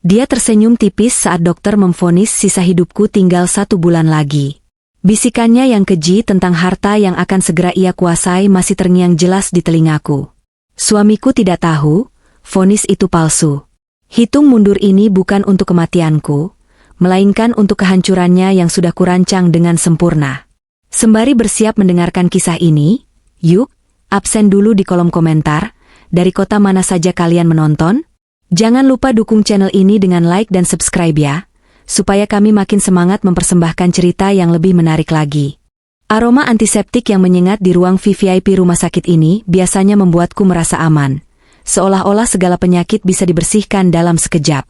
Dia tersenyum tipis saat dokter memvonis sisa hidupku tinggal 1 bulan lagi. Bisikannya yang keji tentang harta yang akan segera ia kuasai masih terngiang jelas di telingaku. Suamiku tidak tahu, vonis itu palsu. Hitung mundur ini bukan untuk kematianku, melainkan untuk kehancurannya yang sudah kurancang dengan sempurna. Sembari bersiap mendengarkan kisah ini, yuk, absen dulu di kolom komentar, dari kota mana saja kalian menonton? Jangan lupa dukung channel ini dengan like dan subscribe ya, supaya kami makin semangat mempersembahkan cerita yang lebih menarik lagi. Aroma antiseptik yang menyengat di ruang VVIP rumah sakit ini biasanya membuatku merasa aman, seolah-olah segala penyakit bisa dibersihkan dalam sekejap.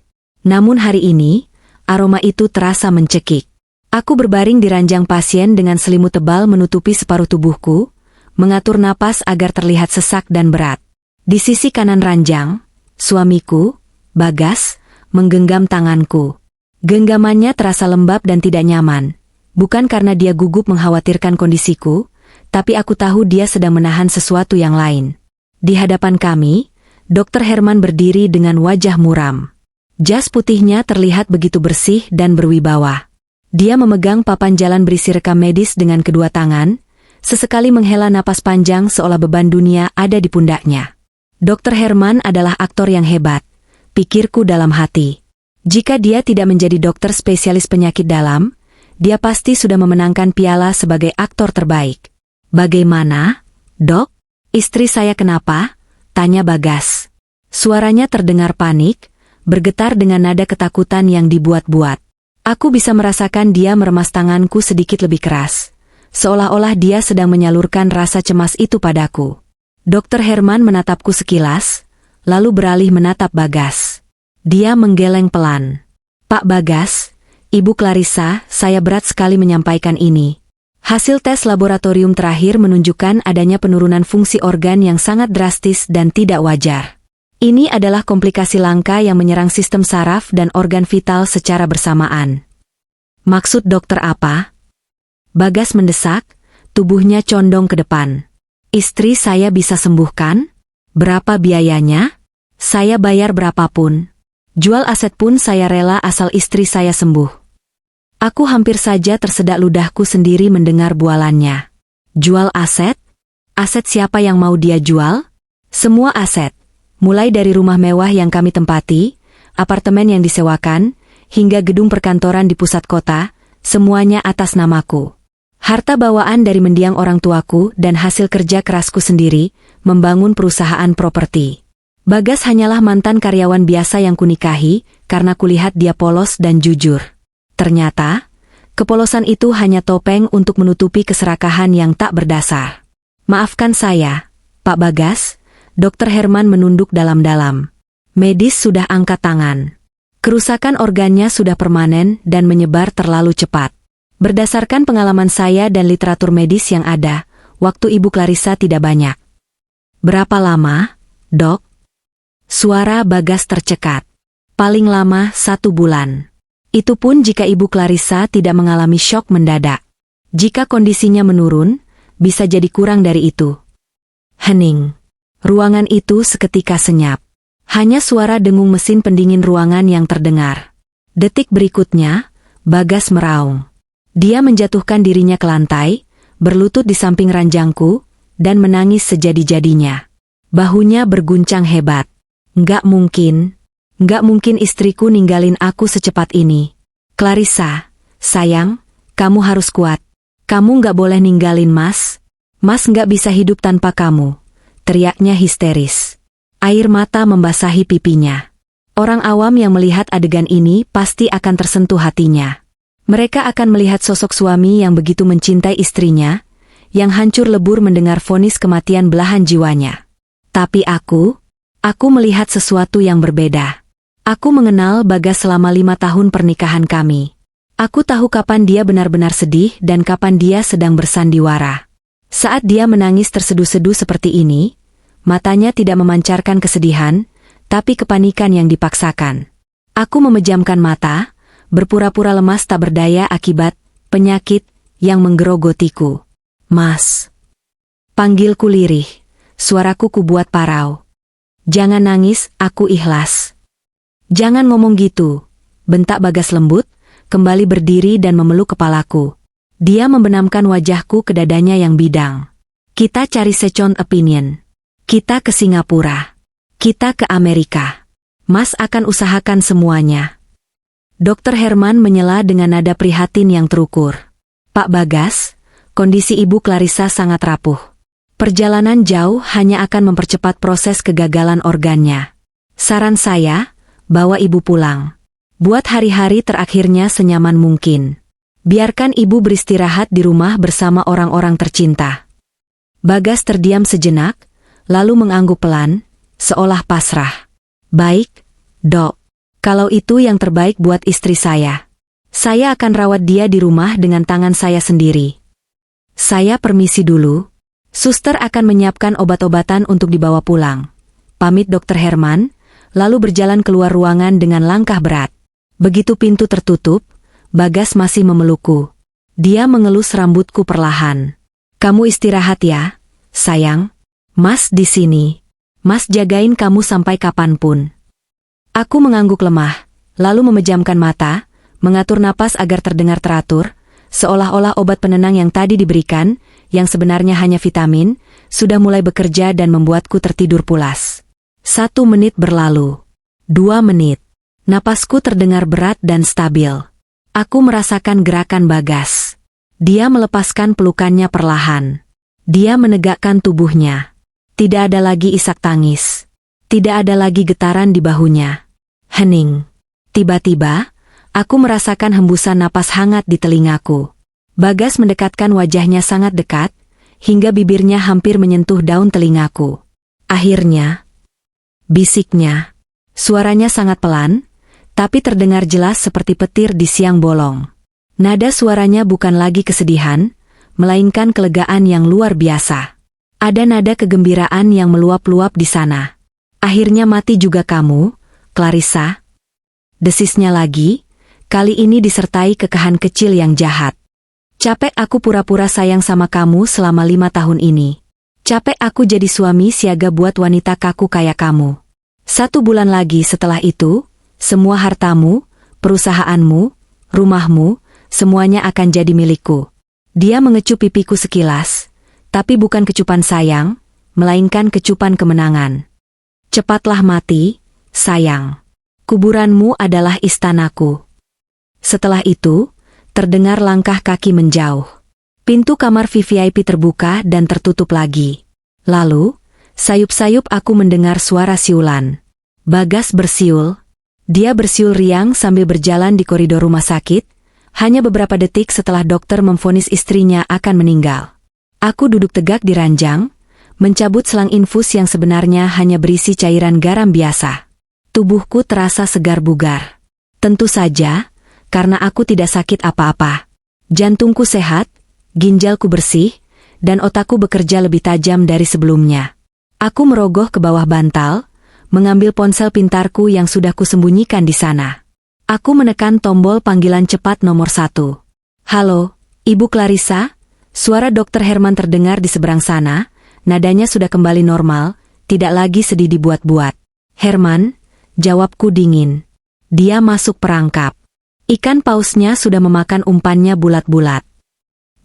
Namun hari ini, aroma itu terasa mencekik. Aku berbaring di ranjang pasien dengan selimut tebal menutupi separuh tubuhku, mengatur napas agar terlihat sesak dan berat. Di sisi kanan ranjang, suamiku, Bagas, menggenggam tanganku. Genggamannya terasa lembab dan tidak nyaman, bukan karena dia gugup mengkhawatirkan kondisiku, tapi aku tahu dia sedang menahan sesuatu yang lain. Di hadapan kami, Dr. Herman berdiri dengan wajah muram. Jas putihnya terlihat begitu bersih dan berwibawa. Dia memegang papan jalan berisi rekam medis dengan kedua tangan, sesekali menghela napas panjang seolah beban dunia ada di pundaknya. Dr. Herman adalah aktor yang hebat, pikirku dalam hati. Jika dia tidak menjadi dokter spesialis penyakit dalam, dia pasti sudah memenangkan piala sebagai aktor terbaik. Bagaimana, Dok? Istri saya kenapa? Tanya Bagas. Suaranya terdengar panik, bergetar dengan nada ketakutan yang dibuat-buat. Aku bisa merasakan dia meremas tanganku sedikit lebih keras, seolah-olah dia sedang menyalurkan rasa cemas itu padaku. Dr. Herman menatapku sekilas, lalu beralih menatap Bagas. Dia menggeleng pelan. Pak Bagas, Ibu Clarissa, saya berat sekali menyampaikan ini. Hasil tes laboratorium terakhir menunjukkan adanya penurunan fungsi organ yang sangat drastis dan tidak wajar. Ini adalah komplikasi langka yang menyerang sistem saraf dan organ vital secara bersamaan. Maksud dokter apa? Bagas mendesak, tubuhnya condong ke depan. Istri saya bisa sembuhkan? Berapa biayanya? Saya bayar berapapun. Jual aset pun saya rela asal istri saya sembuh. Aku hampir saja tersedak ludahku sendiri mendengar bualannya. Jual aset? Aset siapa yang mau dia jual? Semua aset. Mulai dari rumah mewah yang kami tempati, apartemen yang disewakan, hingga gedung perkantoran di pusat kota, semuanya atas namaku. Harta bawaan dari mendiang orang tuaku dan hasil kerja kerasku sendiri, membangun perusahaan properti. Bagas hanyalah mantan karyawan biasa yang kunikahi, karena kulihat dia polos dan jujur. Ternyata, kepolosan itu hanya topeng untuk menutupi keserakahan yang tak berdasar. Maafkan saya, Pak Bagas, Dr. Herman menunduk dalam-dalam. Medis sudah angkat tangan. Kerusakan organnya sudah permanen dan menyebar terlalu cepat. Berdasarkan pengalaman saya dan literatur medis yang ada, waktu Ibu Clarissa tidak banyak. Berapa lama, Dok? Suara Bagas tercekat. Paling lama 1 bulan. Itu pun jika Ibu Clarissa tidak mengalami syok mendadak. Jika kondisinya menurun, bisa jadi kurang dari itu. Hening. Ruangan itu seketika senyap. Hanya suara dengung mesin pendingin ruangan yang terdengar. Detik berikutnya, Bagas meraung. Dia menjatuhkan dirinya ke lantai, berlutut di samping ranjangku, dan menangis sejadi-jadinya. Bahunya berguncang hebat. Nggak mungkin istriku ninggalin aku secepat ini. Clarissa, sayang, kamu harus kuat. Kamu nggak boleh ninggalin Mas. Mas nggak bisa hidup tanpa kamu. Teriaknya histeris. Air mata membasahi pipinya. Orang awam yang melihat adegan ini pasti akan tersentuh hatinya. Mereka akan melihat sosok suami yang begitu mencintai istrinya, yang hancur lebur mendengar vonis kematian belahan jiwanya. Tapi aku melihat sesuatu yang berbeda. Aku mengenal Bagas selama 5 tahun pernikahan kami. Aku tahu kapan dia benar-benar sedih dan kapan dia sedang bersandiwara. Saat dia menangis terseduh-seduh seperti ini, matanya tidak memancarkan kesedihan, tapi kepanikan yang dipaksakan. Aku memejamkan mata, berpura-pura lemas tak berdaya akibat penyakit yang menggerogotiku. Mas. Panggilku lirih, suaraku kubuat parau. Jangan nangis, aku ikhlas. Jangan ngomong gitu, bentak Bagas lembut, kembali berdiri dan memeluk kepalaku. Dia membenamkan wajahku ke dadanya yang bidang. Kita cari second opinion. Kita ke Singapura. Kita ke Amerika. Mas akan usahakan semuanya. Dr. Herman menyela dengan nada prihatin yang terukur. Pak Bagas, kondisi Ibu Clarissa sangat rapuh. Perjalanan jauh hanya akan mempercepat proses kegagalan organnya. Saran saya, bawa Ibu pulang. Buat hari-hari terakhirnya senyaman mungkin. Biarkan Ibu beristirahat di rumah bersama orang-orang tercinta. Bagas terdiam sejenak, lalu mengangguk pelan, seolah pasrah. Baik, Dok. Kalau itu yang terbaik buat istri saya. Saya akan rawat dia di rumah dengan tangan saya sendiri. Saya permisi dulu. Suster akan menyiapkan obat-obatan untuk dibawa pulang. Pamit Dr. Herman, lalu berjalan keluar ruangan dengan langkah berat. Begitu pintu tertutup, Bagas masih memelukku. Dia mengelus rambutku perlahan. Kamu istirahat ya, sayang. Mas di sini. Mas jagain kamu sampai kapanpun. Aku mengangguk lemah, lalu memejamkan mata, mengatur napas agar terdengar teratur, seolah-olah obat penenang yang tadi diberikan, yang sebenarnya hanya vitamin, sudah mulai bekerja dan membuatku tertidur pulas. 1 menit berlalu. 2 menit. Napasku terdengar berat dan stabil. Aku merasakan gerakan Bagas. Dia melepaskan pelukannya perlahan. Dia menegakkan tubuhnya. Tidak ada lagi isak tangis. Tidak ada lagi getaran di bahunya. Hening. Tiba-tiba, aku merasakan hembusan napas hangat di telingaku. Bagas mendekatkan wajahnya sangat dekat, hingga bibirnya hampir menyentuh daun telingaku. Akhirnya, bisiknya. Suaranya sangat pelan, tapi terdengar jelas seperti petir di siang bolong. Nada suaranya bukan lagi kesedihan, melainkan kelegaan yang luar biasa. Ada nada kegembiraan yang meluap-luap di sana. Akhirnya mati juga kamu, Clarissa. Desisnya lagi, kali ini disertai kekahan kecil yang jahat. Capek aku pura-pura sayang sama kamu selama 5 tahun ini. Capek aku jadi suami siaga buat wanita kaku kayak kamu. 1 bulan lagi setelah itu, semua hartamu, perusahaanmu, rumahmu, semuanya akan jadi milikku. Dia mengecup pipiku sekilas, tapi bukan kecupan sayang, melainkan kecupan kemenangan. Cepatlah mati, sayang. Kuburanmu adalah istanaku. Setelah itu, terdengar langkah kaki menjauh. Pintu kamar VVIP terbuka dan tertutup lagi. Lalu, sayup-sayup aku mendengar suara siulan. Bagas bersiul. Dia bersiul riang sambil berjalan di koridor rumah sakit, hanya beberapa detik setelah dokter memvonis istrinya akan meninggal. Aku duduk tegak di ranjang, mencabut selang infus yang sebenarnya hanya berisi cairan garam biasa. Tubuhku terasa segar bugar. Tentu saja, karena aku tidak sakit apa-apa. Jantungku sehat, ginjalku bersih, dan otakku bekerja lebih tajam dari sebelumnya. Aku merogoh ke bawah bantal, mengambil ponsel pintarku yang sudah kusembunyikan di sana. Aku menekan tombol panggilan cepat nomor 1. Halo, Ibu Clarissa? Suara Dr. Herman terdengar di seberang sana, nadanya sudah kembali normal, tidak lagi sedih dibuat-buat. Herman, jawabku dingin. Dia masuk perangkap. Ikan pausnya sudah memakan umpannya bulat-bulat.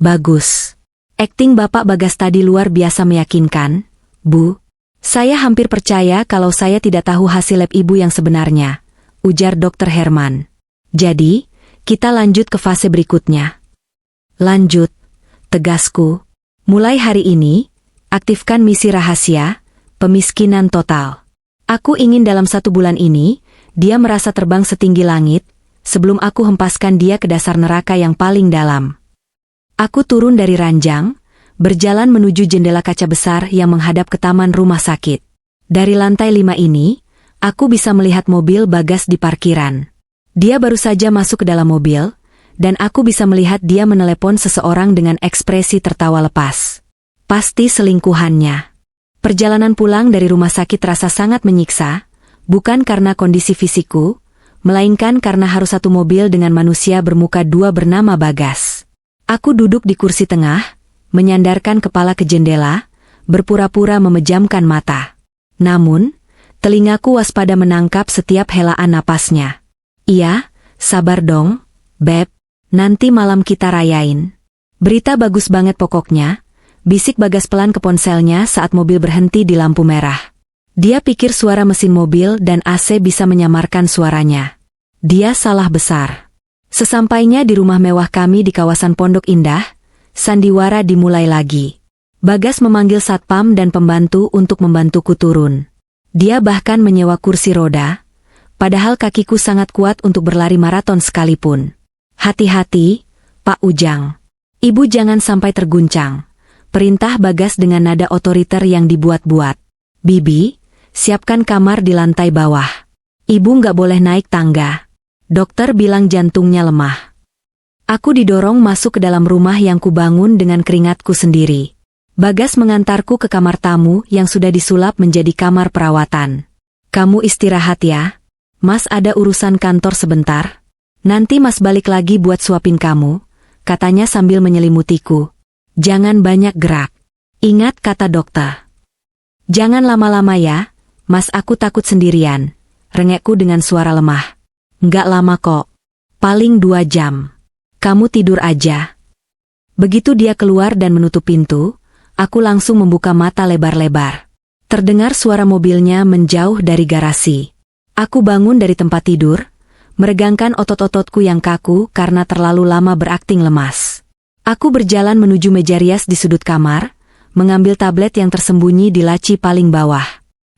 Bagus. Akting Bapak Bagas tadi luar biasa meyakinkan, Bu. Saya hampir percaya kalau saya tidak tahu hasil lab Ibu yang sebenarnya, ujar Dr. Herman. Jadi, kita lanjut ke fase berikutnya. Lanjut, tegasku. Mulai hari ini, aktifkan misi rahasia, pemiskinan total. Aku ingin dalam 1 bulan ini, dia merasa terbang setinggi langit, sebelum aku hempaskan dia ke dasar neraka yang paling dalam. Aku turun dari ranjang, berjalan menuju jendela kaca besar yang menghadap ke taman rumah sakit. Dari lantai 5 ini, aku bisa melihat mobil Bagas di parkiran. Dia baru saja masuk ke dalam mobil, dan aku bisa melihat dia menelepon seseorang dengan ekspresi tertawa lepas. Pasti selingkuhannya. Perjalanan pulang dari rumah sakit terasa sangat menyiksa, bukan karena kondisi fisikku, melainkan karena harus satu mobil dengan manusia bermuka 2 bernama Bagas. Aku duduk di kursi tengah, menyandarkan kepala ke jendela, berpura-pura memejamkan mata. Namun, Telingaku waspada menangkap setiap helaan napasnya. Iya, sabar dong, Beb. Nanti malam kita rayain. Berita bagus banget pokoknya, bisik Bagas pelan ke ponselnya saat mobil berhenti di lampu merah. Dia pikir suara mesin mobil dan AC bisa menyamarkan suaranya. Dia salah besar. Sesampainya di rumah mewah kami di kawasan Pondok Indah, sandiwara dimulai lagi. Bagas memanggil satpam dan pembantu untuk membantuku turun. Dia bahkan menyewa kursi roda, padahal kakiku sangat kuat untuk berlari maraton sekalipun. Hati-hati, Pak Ujang. Ibu jangan sampai terguncang. Perintah Bagas dengan nada otoriter yang dibuat-buat. Bibi, siapkan kamar di lantai bawah. Ibu nggak boleh naik tangga. Dokter bilang jantungnya lemah. Aku didorong masuk ke dalam rumah yang kubangun dengan keringatku sendiri. Bagas mengantarku ke kamar tamu yang sudah disulap menjadi kamar perawatan. Kamu istirahat ya. Mas ada urusan kantor sebentar. Nanti Mas balik lagi buat suapin kamu, katanya sambil menyelimutiku. Jangan banyak gerak. Ingat kata dokter. Jangan lama-lama ya, Mas aku takut sendirian. Rengekku dengan suara lemah. Nggak lama kok. Paling 2 jam. Kamu tidur aja. Begitu dia keluar dan menutup pintu, aku langsung membuka mata lebar-lebar. Terdengar suara mobilnya menjauh dari garasi. Aku bangun dari tempat tidur, meregangkan otot-ototku yang kaku karena terlalu lama berakting lemas. Aku berjalan menuju meja rias di sudut kamar, mengambil tablet yang tersembunyi di laci paling bawah.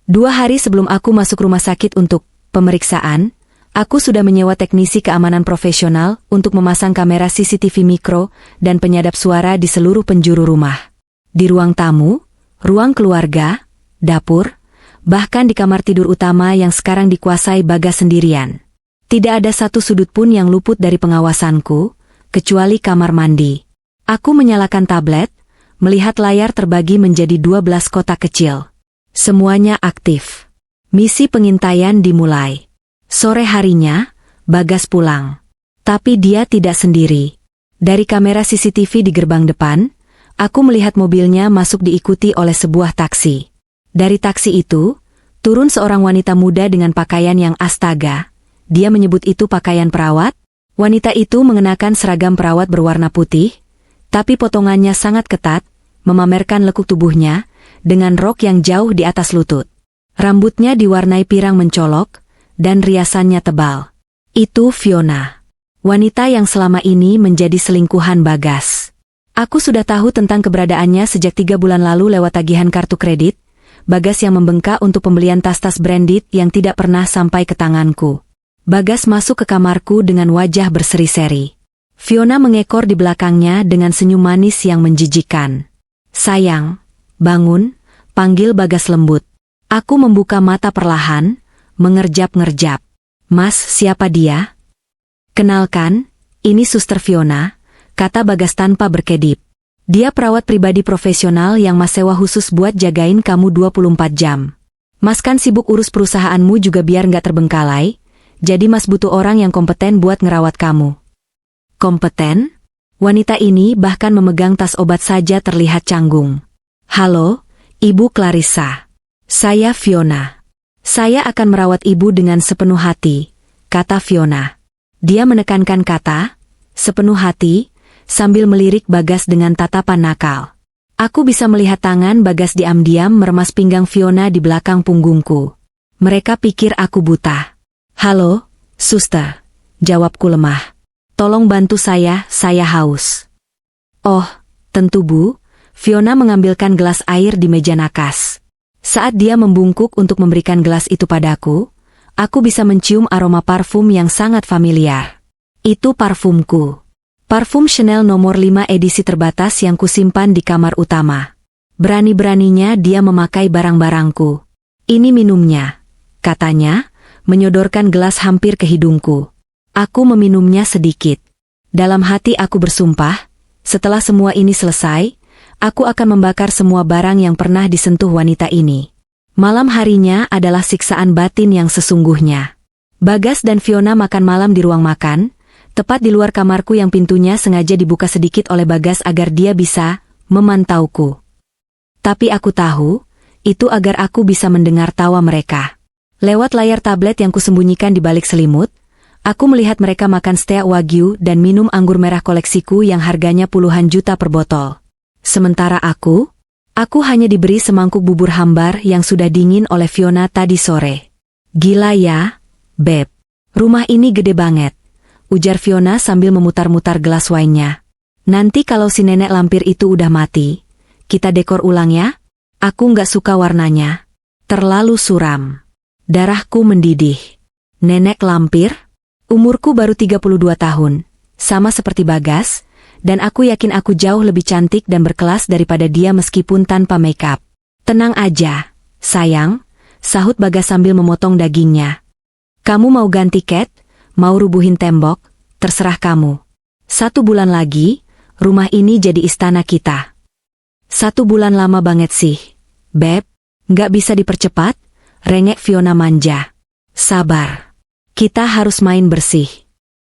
2 hari sebelum aku masuk rumah sakit untuk pemeriksaan, aku sudah menyewa teknisi keamanan profesional untuk memasang kamera CCTV mikro dan penyadap suara di seluruh penjuru rumah. Di ruang tamu, ruang keluarga, dapur, bahkan di kamar tidur utama yang sekarang dikuasai Bagas sendirian. Tidak ada satu sudut pun yang luput dari pengawasanku, kecuali kamar mandi. Aku menyalakan tablet, melihat layar terbagi menjadi 12 kotak kecil. Semuanya aktif. Misi pengintaian dimulai. Sore harinya, Bagas pulang. Tapi dia tidak sendiri. Dari kamera CCTV di gerbang depan, aku melihat mobilnya masuk diikuti oleh sebuah taksi. Dari taksi itu, turun seorang wanita muda dengan pakaian yang astaga. Dia menyebut itu pakaian perawat. Wanita itu mengenakan seragam perawat berwarna putih, tapi potongannya sangat ketat, memamerkan lekuk tubuhnya, dengan rok yang jauh di atas lutut. Rambutnya diwarnai pirang mencolok, dan riasannya tebal. Itu Fiona. Wanita yang selama ini menjadi selingkuhan Bagas. Aku sudah tahu tentang keberadaannya sejak 3 bulan lalu lewat tagihan kartu kredit, Bagas yang membengkak untuk pembelian tas-tas branded yang tidak pernah sampai ke tanganku. Bagas masuk ke kamarku dengan wajah berseri-seri. Fiona mengekor di belakangnya dengan senyum manis yang menjijikan. Sayang, bangun, panggil Bagas lembut. Aku membuka mata perlahan, mengerjap-ngerjap. Mas, siapa dia? Kenalkan, ini Suster Fiona, kata Bagas tanpa berkedip. Dia perawat pribadi profesional yang Mas sewa khusus buat jagain kamu 24 jam. Mas kan sibuk urus perusahaanmu juga biar nggak terbengkalai, jadi Mas butuh orang yang kompeten buat ngerawat kamu. Kompeten? Wanita ini bahkan memegang tas obat saja terlihat canggung. Halo, Ibu Clarissa. Saya Fiona. Saya akan merawat ibu dengan sepenuh hati, kata Fiona. Dia menekankan kata, sepenuh hati, sambil melirik Bagas dengan tatapan nakal. Aku bisa melihat tangan Bagas diam-diam meremas pinggang Fiona di belakang punggungku. Mereka pikir aku buta. Halo, suster, jawabku lemah. Tolong bantu saya haus. Oh, tentu Bu. Fiona mengambilkan gelas air di meja nakas. Saat dia membungkuk untuk memberikan gelas itu padaku, aku bisa mencium aroma parfum yang sangat familiar. Itu parfumku. Parfum Chanel nomor 5 edisi terbatas yang kusimpan di kamar utama. Berani-beraninya dia memakai barang-barangku. Ini minumnya, katanya, menyodorkan gelas hampir ke hidungku. Aku meminumnya sedikit. Dalam hati aku bersumpah, setelah semua ini selesai, aku akan membakar semua barang yang pernah disentuh wanita ini. Malam harinya adalah siksaan batin yang sesungguhnya. Bagas dan Fiona makan malam di ruang makan, tepat di luar kamarku yang pintunya sengaja dibuka sedikit oleh Bagas agar dia bisa memantauku. Tapi aku tahu, itu agar aku bisa mendengar tawa mereka. Lewat layar tablet yang kusembunyikan di balik selimut, aku melihat mereka makan steak wagyu dan minum anggur merah koleksiku yang harganya puluhan juta per botol. Sementara aku hanya diberi semangkuk bubur hambar yang sudah dingin oleh Fiona tadi sore. Gila ya, Beb. Rumah ini gede banget, ujar Fiona sambil memutar-mutar gelas wine-nya. Nanti kalau si nenek lampir itu udah mati, kita dekor ulang ya? Aku nggak suka warnanya. Terlalu suram. Darahku mendidih. Nenek lampir? Umurku baru 32 tahun, sama seperti Bagas, dan aku yakin aku jauh lebih cantik dan berkelas daripada dia meskipun tanpa makeup. Tenang aja, sayang, sahut Bagas sambil memotong dagingnya. Kamu mau ganti cat? Mau rubuhin tembok? Terserah kamu. 1 bulan lagi, rumah ini jadi istana kita. 1 bulan lama banget sih. Beb, nggak bisa dipercepat? Rengek Fiona manja. Sabar. Kita harus main bersih.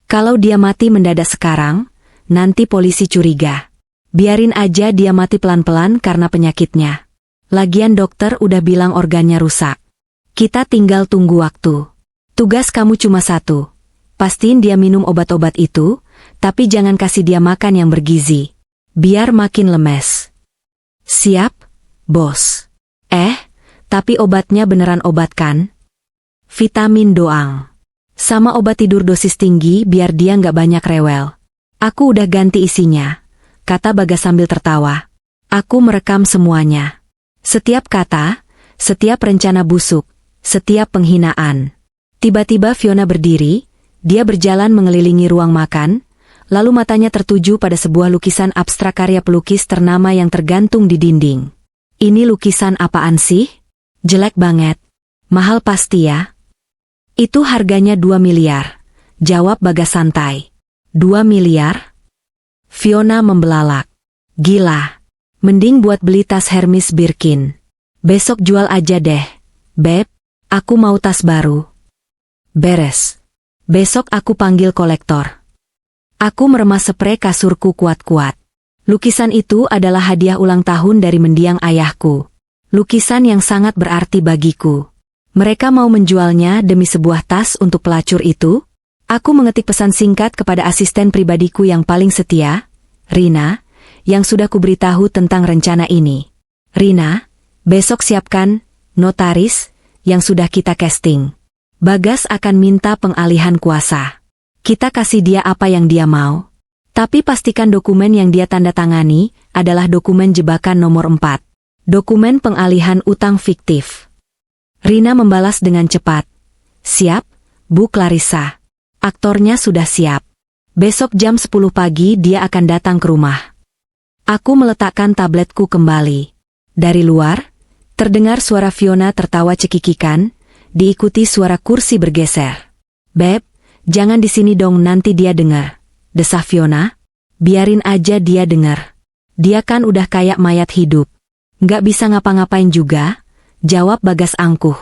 Kalau dia mati mendadak sekarang, nanti polisi curiga. Biarin aja dia mati pelan-pelan karena penyakitnya. Lagian dokter udah bilang organnya rusak. Kita tinggal tunggu waktu. Tugas kamu cuma 1. Pastiin dia minum obat-obat itu, tapi jangan kasih dia makan yang bergizi. Biar makin lemes. Siap, bos. Tapi obatnya beneran obat kan? Vitamin doang. Sama obat tidur dosis tinggi biar dia nggak banyak rewel. Aku udah ganti isinya, kata Bagas sambil tertawa. Aku merekam semuanya. Setiap kata, setiap rencana busuk, setiap penghinaan. Tiba-tiba Fiona berdiri, dia berjalan mengelilingi ruang makan, lalu matanya tertuju pada sebuah lukisan abstrak karya pelukis ternama yang tergantung di dinding. Ini lukisan apaan sih? Jelek banget. Mahal pasti ya? Itu harganya 2 miliar, jawab Bagas santai. 2 miliar? Fiona membelalak. Gila. Mending buat beli tas Hermes Birkin. Besok jual aja deh. Beb, aku mau tas baru. Beres. Besok aku panggil kolektor. Aku meremas sprei kasurku kuat-kuat. Lukisan itu adalah hadiah ulang tahun dari mendiang ayahku. Lukisan yang sangat berarti bagiku. Mereka mau menjualnya demi sebuah tas untuk pelacur itu. Aku mengetik pesan singkat kepada asisten pribadiku yang paling setia, Rina, yang sudah kuberitahu tentang rencana ini. Rina, besok siapkan notaris yang sudah kita casting. Bagas akan minta pengalihan kuasa. Kita kasih dia apa yang dia mau. Tapi pastikan dokumen yang dia tanda tangani adalah dokumen jebakan nomor 4. Dokumen pengalihan utang fiktif. Rina membalas dengan cepat. Siap, Bu Clarissa. Aktornya sudah siap. Besok jam 10 pagi dia akan datang ke rumah. Aku meletakkan tabletku kembali. Dari luar, terdengar suara Fiona tertawa cekikikan, diikuti suara kursi bergeser. Beb, jangan di sini dong nanti dia dengar. Desah Fiona. Biarin aja dia dengar. Dia kan udah kayak mayat hidup. Nggak bisa ngapa-ngapain juga, jawab Bagas angkuh.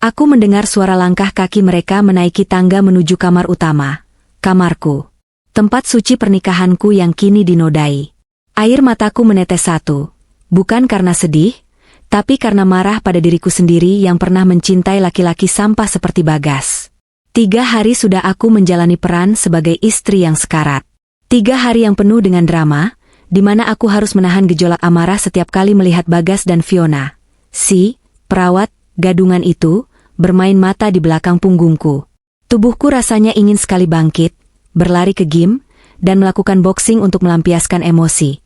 Aku mendengar suara langkah kaki mereka menaiki tangga menuju kamar utama. Kamarku. Tempat suci pernikahanku yang kini dinodai. Air mataku menetes satu. Bukan karena sedih, tapi karena marah pada diriku sendiri yang pernah mencintai laki-laki sampah seperti Bagas. 3 hari sudah aku menjalani peran sebagai istri yang sekarat. 3 hari yang penuh dengan drama, di mana aku harus menahan gejolak amarah setiap kali melihat Bagas dan Fiona. Si perawat gadungan itu bermain mata di belakang punggungku. Tubuhku rasanya ingin sekali bangkit, berlari ke gym, dan melakukan boxing untuk melampiaskan emosi.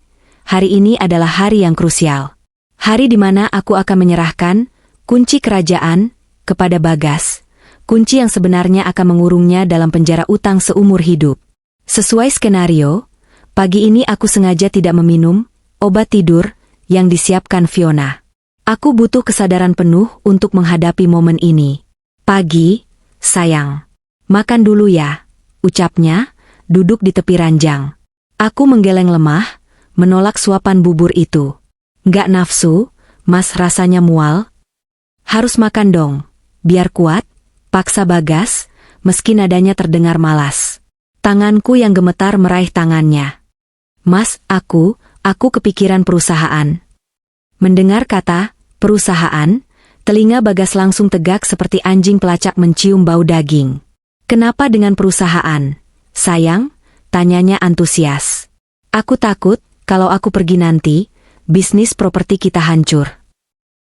Hari ini adalah hari yang krusial. Hari di mana aku akan menyerahkan kunci kerajaan kepada Bagas. Kunci yang sebenarnya akan mengurungnya dalam penjara utang seumur hidup. Sesuai skenario, pagi ini aku sengaja tidak meminum obat tidur yang disiapkan Fiona. Aku butuh kesadaran penuh untuk menghadapi momen ini. Pagi, sayang. Makan dulu ya, ucapnya, duduk di tepi ranjang. Aku menggeleng lemah, menolak suapan bubur itu. Nggak nafsu, Mas, rasanya mual. Harus makan dong, biar kuat, paksa Bagas, meski nadanya terdengar malas. Tanganku yang gemetar meraih tangannya. Mas, aku kepikiran perusahaan. Mendengar kata perusahaan, Telinga Bagas langsung tegak seperti anjing pelacak mencium bau daging. Kenapa dengan perusahaan? Sayang, tanyanya antusias. Aku takut, kalau aku pergi nanti, bisnis properti kita hancur.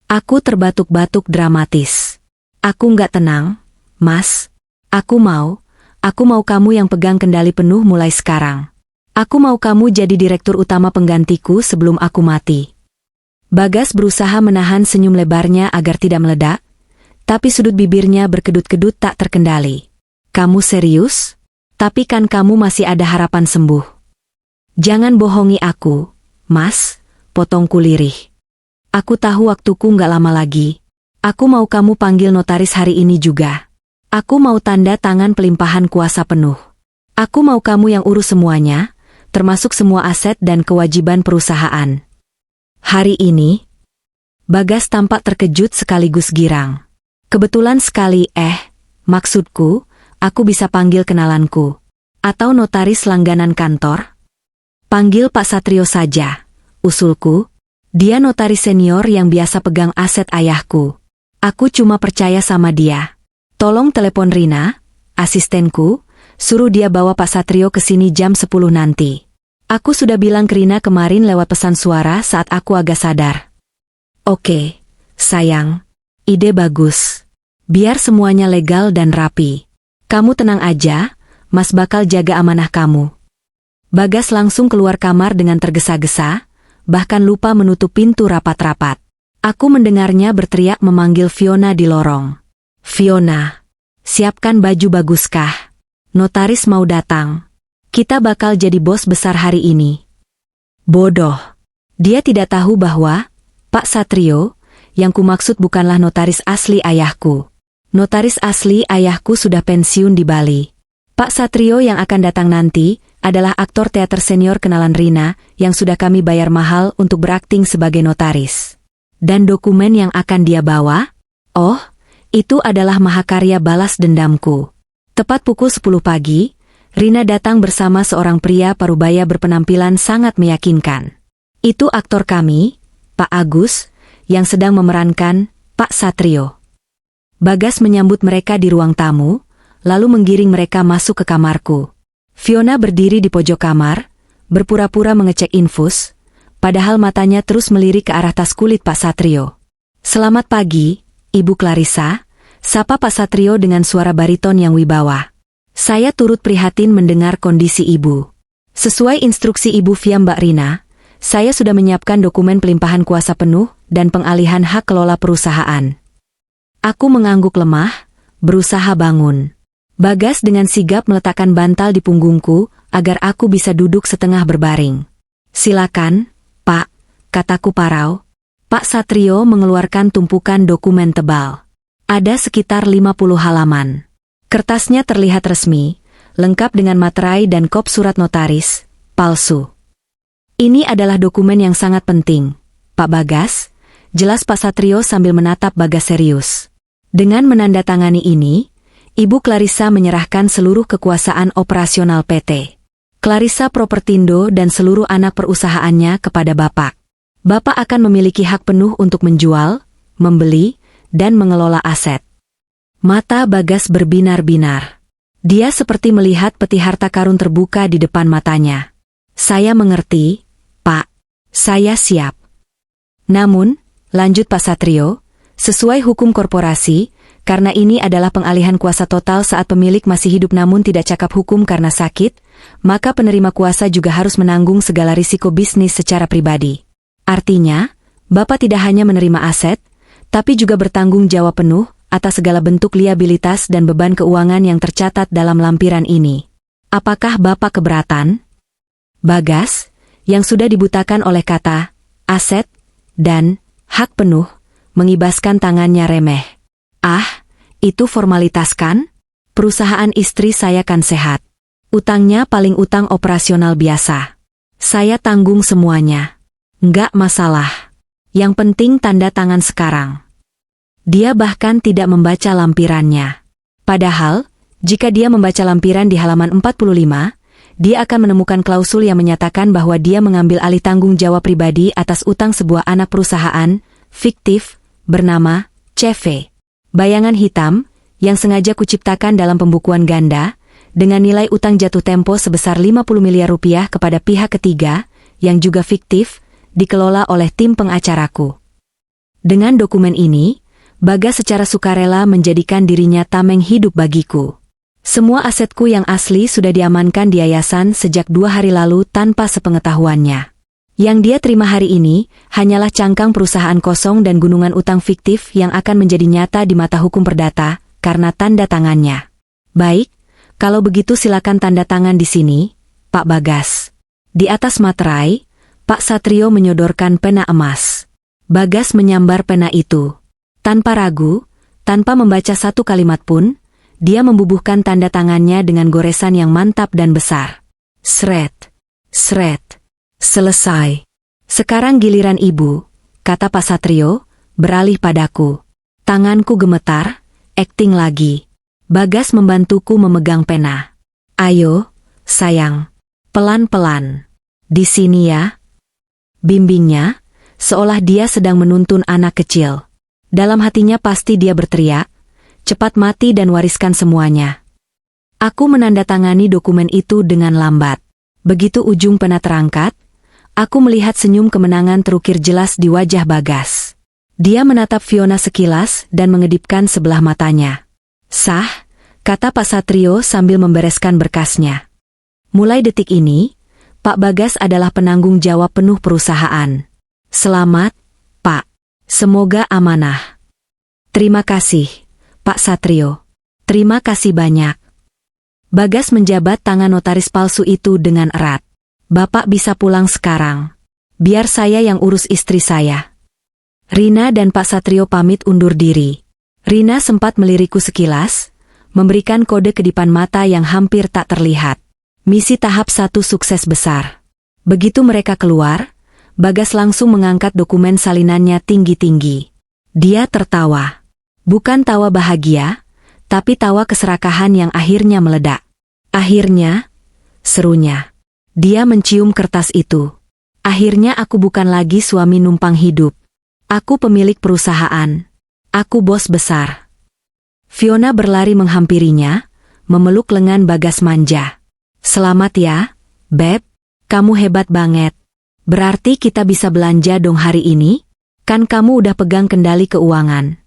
Aku terbatuk-batuk dramatis. Aku nggak tenang, Mas. Aku mau kamu yang pegang kendali penuh mulai sekarang. Aku mau kamu jadi direktur utama penggantiku sebelum aku mati. Bagas berusaha menahan senyum lebarnya agar tidak meledak, tapi sudut bibirnya berkedut-kedut tak terkendali. Kamu serius? Tapi kan kamu masih ada harapan sembuh. Jangan bohongi aku, Mas, potongku lirih. Aku tahu waktuku nggak lama lagi. Aku mau kamu panggil notaris hari ini juga. Aku mau tanda tangan pelimpahan kuasa penuh. Aku mau kamu yang urus semuanya, termasuk semua aset dan kewajiban perusahaan. Hari ini, Bagas tampak terkejut sekaligus girang. Kebetulan sekali, maksudku, aku bisa panggil kenalanku. Atau notaris langganan kantor? Panggil Pak Satrio saja, usulku. Dia notaris senior yang biasa pegang aset ayahku. Aku cuma percaya sama dia. Tolong telepon Rina, asistenku, suruh dia bawa Pak Satrio ke sini jam 10 nanti. Aku sudah bilang ke Rina kemarin lewat pesan suara saat aku agak sadar. Oke, sayang. Ide bagus. Biar semuanya legal dan rapi. Kamu tenang aja, Mas bakal jaga amanah kamu. Bagas langsung keluar kamar dengan tergesa-gesa, bahkan lupa menutup pintu rapat-rapat. Aku mendengarnya berteriak memanggil Fiona di lorong. Fiona, siapkan baju baguskah? Notaris mau datang. Kita bakal jadi bos besar hari ini. Bodoh. Dia tidak tahu bahwa Pak Satrio, yang kumaksud bukanlah notaris asli ayahku. Notaris asli ayahku sudah pensiun di Bali. Pak Satrio yang akan datang nanti adalah aktor teater senior kenalan Rina yang sudah kami bayar mahal untuk berakting sebagai notaris. Dan dokumen yang akan dia bawa? Oh, itu adalah mahakarya balas dendamku. Tepat pukul 10 pagi, Rina datang bersama seorang pria parubaya berpenampilan sangat meyakinkan. Itu aktor kami, Pak Agus, yang sedang memerankan Pak Satrio. Bagas menyambut mereka di ruang tamu, lalu menggiring mereka masuk ke kamarku. Fiona berdiri di pojok kamar, berpura-pura mengecek infus, padahal matanya terus melirik ke arah tas kulit Pak Satrio. Selamat pagi, Ibu Clarissa, sapa Pak Satrio dengan suara bariton yang wibawa. Saya turut prihatin mendengar kondisi Ibu. Sesuai instruksi Ibu via Mbak Rina, saya sudah menyiapkan dokumen pelimpahan kuasa penuh dan pengalihan hak kelola perusahaan. Aku mengangguk lemah, berusaha bangun. Bagas dengan sigap meletakkan bantal di punggungku agar aku bisa duduk setengah berbaring. Silakan, Pak, kataku parau. Pak Satrio mengeluarkan tumpukan dokumen tebal. Ada sekitar 50 halaman. Kertasnya terlihat resmi, lengkap dengan materai dan kop surat notaris, palsu. Ini adalah dokumen yang sangat penting, Pak Bagas, jelas Pak Satrio sambil menatap Bagas serius. Dengan menandatangani ini, Ibu Clarissa menyerahkan seluruh kekuasaan operasional PT Clarissa Propertindo dan seluruh anak perusahaannya kepada Bapak. Bapak akan memiliki hak penuh untuk menjual, membeli, dan mengelola aset. Mata Bagas berbinar-binar. Dia seperti melihat peti harta karun terbuka di depan matanya. Saya mengerti, Pak. Saya siap. Namun, lanjut Pak Satrio, sesuai hukum korporasi, karena ini adalah pengalihan kuasa total saat pemilik masih hidup namun tidak cakap hukum karena sakit, maka penerima kuasa juga harus menanggung segala risiko bisnis secara pribadi. Artinya, Bapak tidak hanya menerima aset, tapi juga bertanggung jawab penuh atas segala bentuk liabilitas dan beban keuangan yang tercatat dalam lampiran ini. Apakah Bapak keberatan? Bagas, yang sudah dibutakan oleh kata aset dan hak penuh, mengibaskan tangannya remeh. Ah, itu formalitas kan? Perusahaan istri saya kan sehat. Utangnya paling utang operasional biasa. Saya tanggung semuanya. Nggak masalah. Yang penting tanda tangan sekarang. Dia bahkan tidak membaca lampirannya. Padahal, jika dia membaca lampiran di halaman 45, dia akan menemukan klausul yang menyatakan bahwa dia mengambil alih tanggung jawab pribadi atas utang sebuah anak perusahaan fiktif bernama CV. Bayangan hitam, yang sengaja kuciptakan dalam pembukuan ganda, dengan nilai utang jatuh tempo sebesar 50 miliar rupiah kepada pihak ketiga, yang juga fiktif, dikelola oleh tim pengacaraku. Dengan dokumen ini, Bagas secara sukarela menjadikan dirinya tameng hidup bagiku. Semua asetku yang asli sudah diamankan di yayasan sejak 2 hari lalu tanpa sepengetahuannya. Yang dia terima hari ini, hanyalah cangkang perusahaan kosong dan gunungan utang fiktif yang akan menjadi nyata di mata hukum perdata, karena tanda tangannya. Baik, kalau begitu silakan tanda tangan di sini, Pak Bagas. Di atas materai, Pak Satrio menyodorkan pena emas. Bagas menyambar pena itu. Tanpa ragu, tanpa membaca satu kalimat pun, dia membubuhkan tanda tangannya dengan goresan yang mantap dan besar. Sret, sret, selesai. Sekarang giliran ibu, kata Pak Satrio, beralih padaku. Tanganku gemetar, akting lagi. Bagas membantuku memegang pena. Ayo, sayang, pelan-pelan. Di sini ya. Bimbingnya, seolah dia sedang menuntun anak kecil. Dalam hatinya pasti dia berteriak, cepat mati dan wariskan semuanya. Aku menandatangani dokumen itu dengan lambat. Begitu ujung pena terangkat, aku melihat senyum kemenangan terukir jelas di wajah Bagas. Dia menatap Fiona sekilas dan mengedipkan sebelah matanya. Sah, kata Pak Satrio sambil membereskan berkasnya. Mulai detik ini, Pak Bagas adalah penanggung jawab penuh perusahaan. Selamat, Pak. Semoga amanah. Terima kasih, Pak Satrio. Terima kasih banyak. Bagas menjabat tangan notaris palsu itu dengan erat. Bapak bisa pulang sekarang. Biar saya yang urus istri saya. Rina dan Pak Satrio pamit undur diri. Rina sempat melirikku sekilas, memberikan kode kedipan mata yang hampir tak terlihat. Misi tahap 1 sukses besar. Begitu mereka keluar, Bagas langsung mengangkat dokumen salinannya tinggi-tinggi. Dia tertawa. Bukan tawa bahagia, tapi tawa keserakahan yang akhirnya meledak. Akhirnya, serunya. Dia mencium kertas itu. Akhirnya aku bukan lagi suami numpang hidup. Aku pemilik perusahaan. Aku bos besar. Fiona berlari menghampirinya, memeluk lengan Bagas manja. Selamat ya, Beb. Kamu hebat banget. Berarti kita bisa belanja dong hari ini? Kan kamu udah pegang kendali keuangan.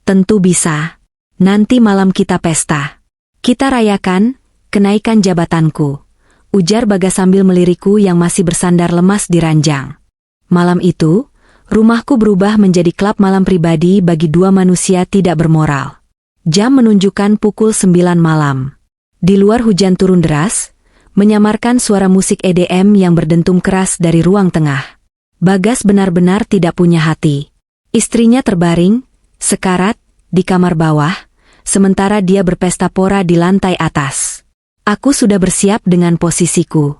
Tentu bisa. Nanti malam kita pesta. Kita rayakan kenaikan jabatanku, ujar Bagas sambil melirikku yang masih bersandar lemas di ranjang. Malam itu, rumahku berubah menjadi klub malam pribadi bagi 2 manusia tidak bermoral. Jam menunjukkan pukul 9 malam. Di luar hujan turun deras, menyamarkan suara musik EDM yang berdentum keras dari ruang tengah. Bagas benar-benar tidak punya hati. Istrinya terbaring, sekarat, di kamar bawah, sementara dia berpesta pora di lantai atas. Aku sudah bersiap dengan posisiku.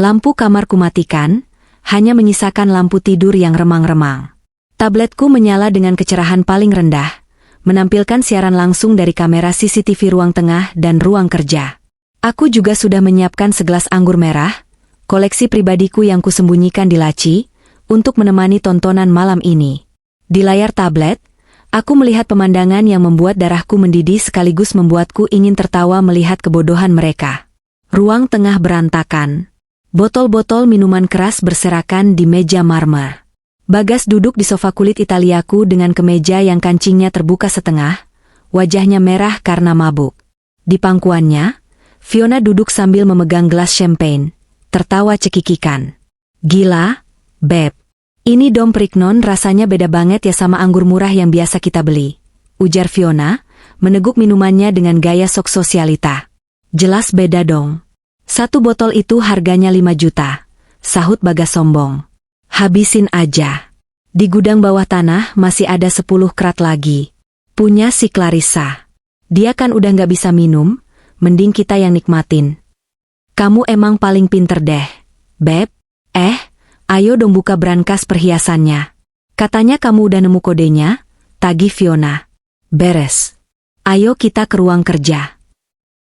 Lampu kamarku matikan, hanya menyisakan lampu tidur yang remang-remang. Tabletku menyala dengan kecerahan paling rendah, menampilkan siaran langsung dari kamera CCTV ruang tengah dan ruang kerja. Aku juga sudah menyiapkan segelas anggur merah, koleksi pribadiku yang kusembunyikan di laci, untuk menemani tontonan malam ini. Di layar tablet, aku melihat pemandangan yang membuat darahku mendidih sekaligus membuatku ingin tertawa melihat kebodohan mereka. Ruang tengah berantakan. Botol-botol minuman keras berserakan di meja marmer. Bagas duduk di sofa kulit Italiaku dengan kemeja yang kancingnya terbuka setengah, wajahnya merah karena mabuk. Di pangkuannya, Fiona duduk sambil memegang gelas champagne, tertawa cekikikan. Gila, Beb. Ini Dom Perignon rasanya beda banget ya sama anggur murah yang biasa kita beli, ujar Fiona, meneguk minumannya dengan gaya sok sosialita. Jelas beda dong. 1 botol itu harganya 5 juta, sahut Bagas sombong. Habisin aja. Di gudang bawah tanah masih ada 10 krat lagi. Punya si Clarissa. Dia kan udah gak bisa minum, mending kita yang nikmatin. Kamu emang paling pinter deh, Beb. Ayo dong buka brankas perhiasannya. Katanya kamu udah nemu kodenya, tagih Fiona. Beres. Ayo kita ke ruang kerja.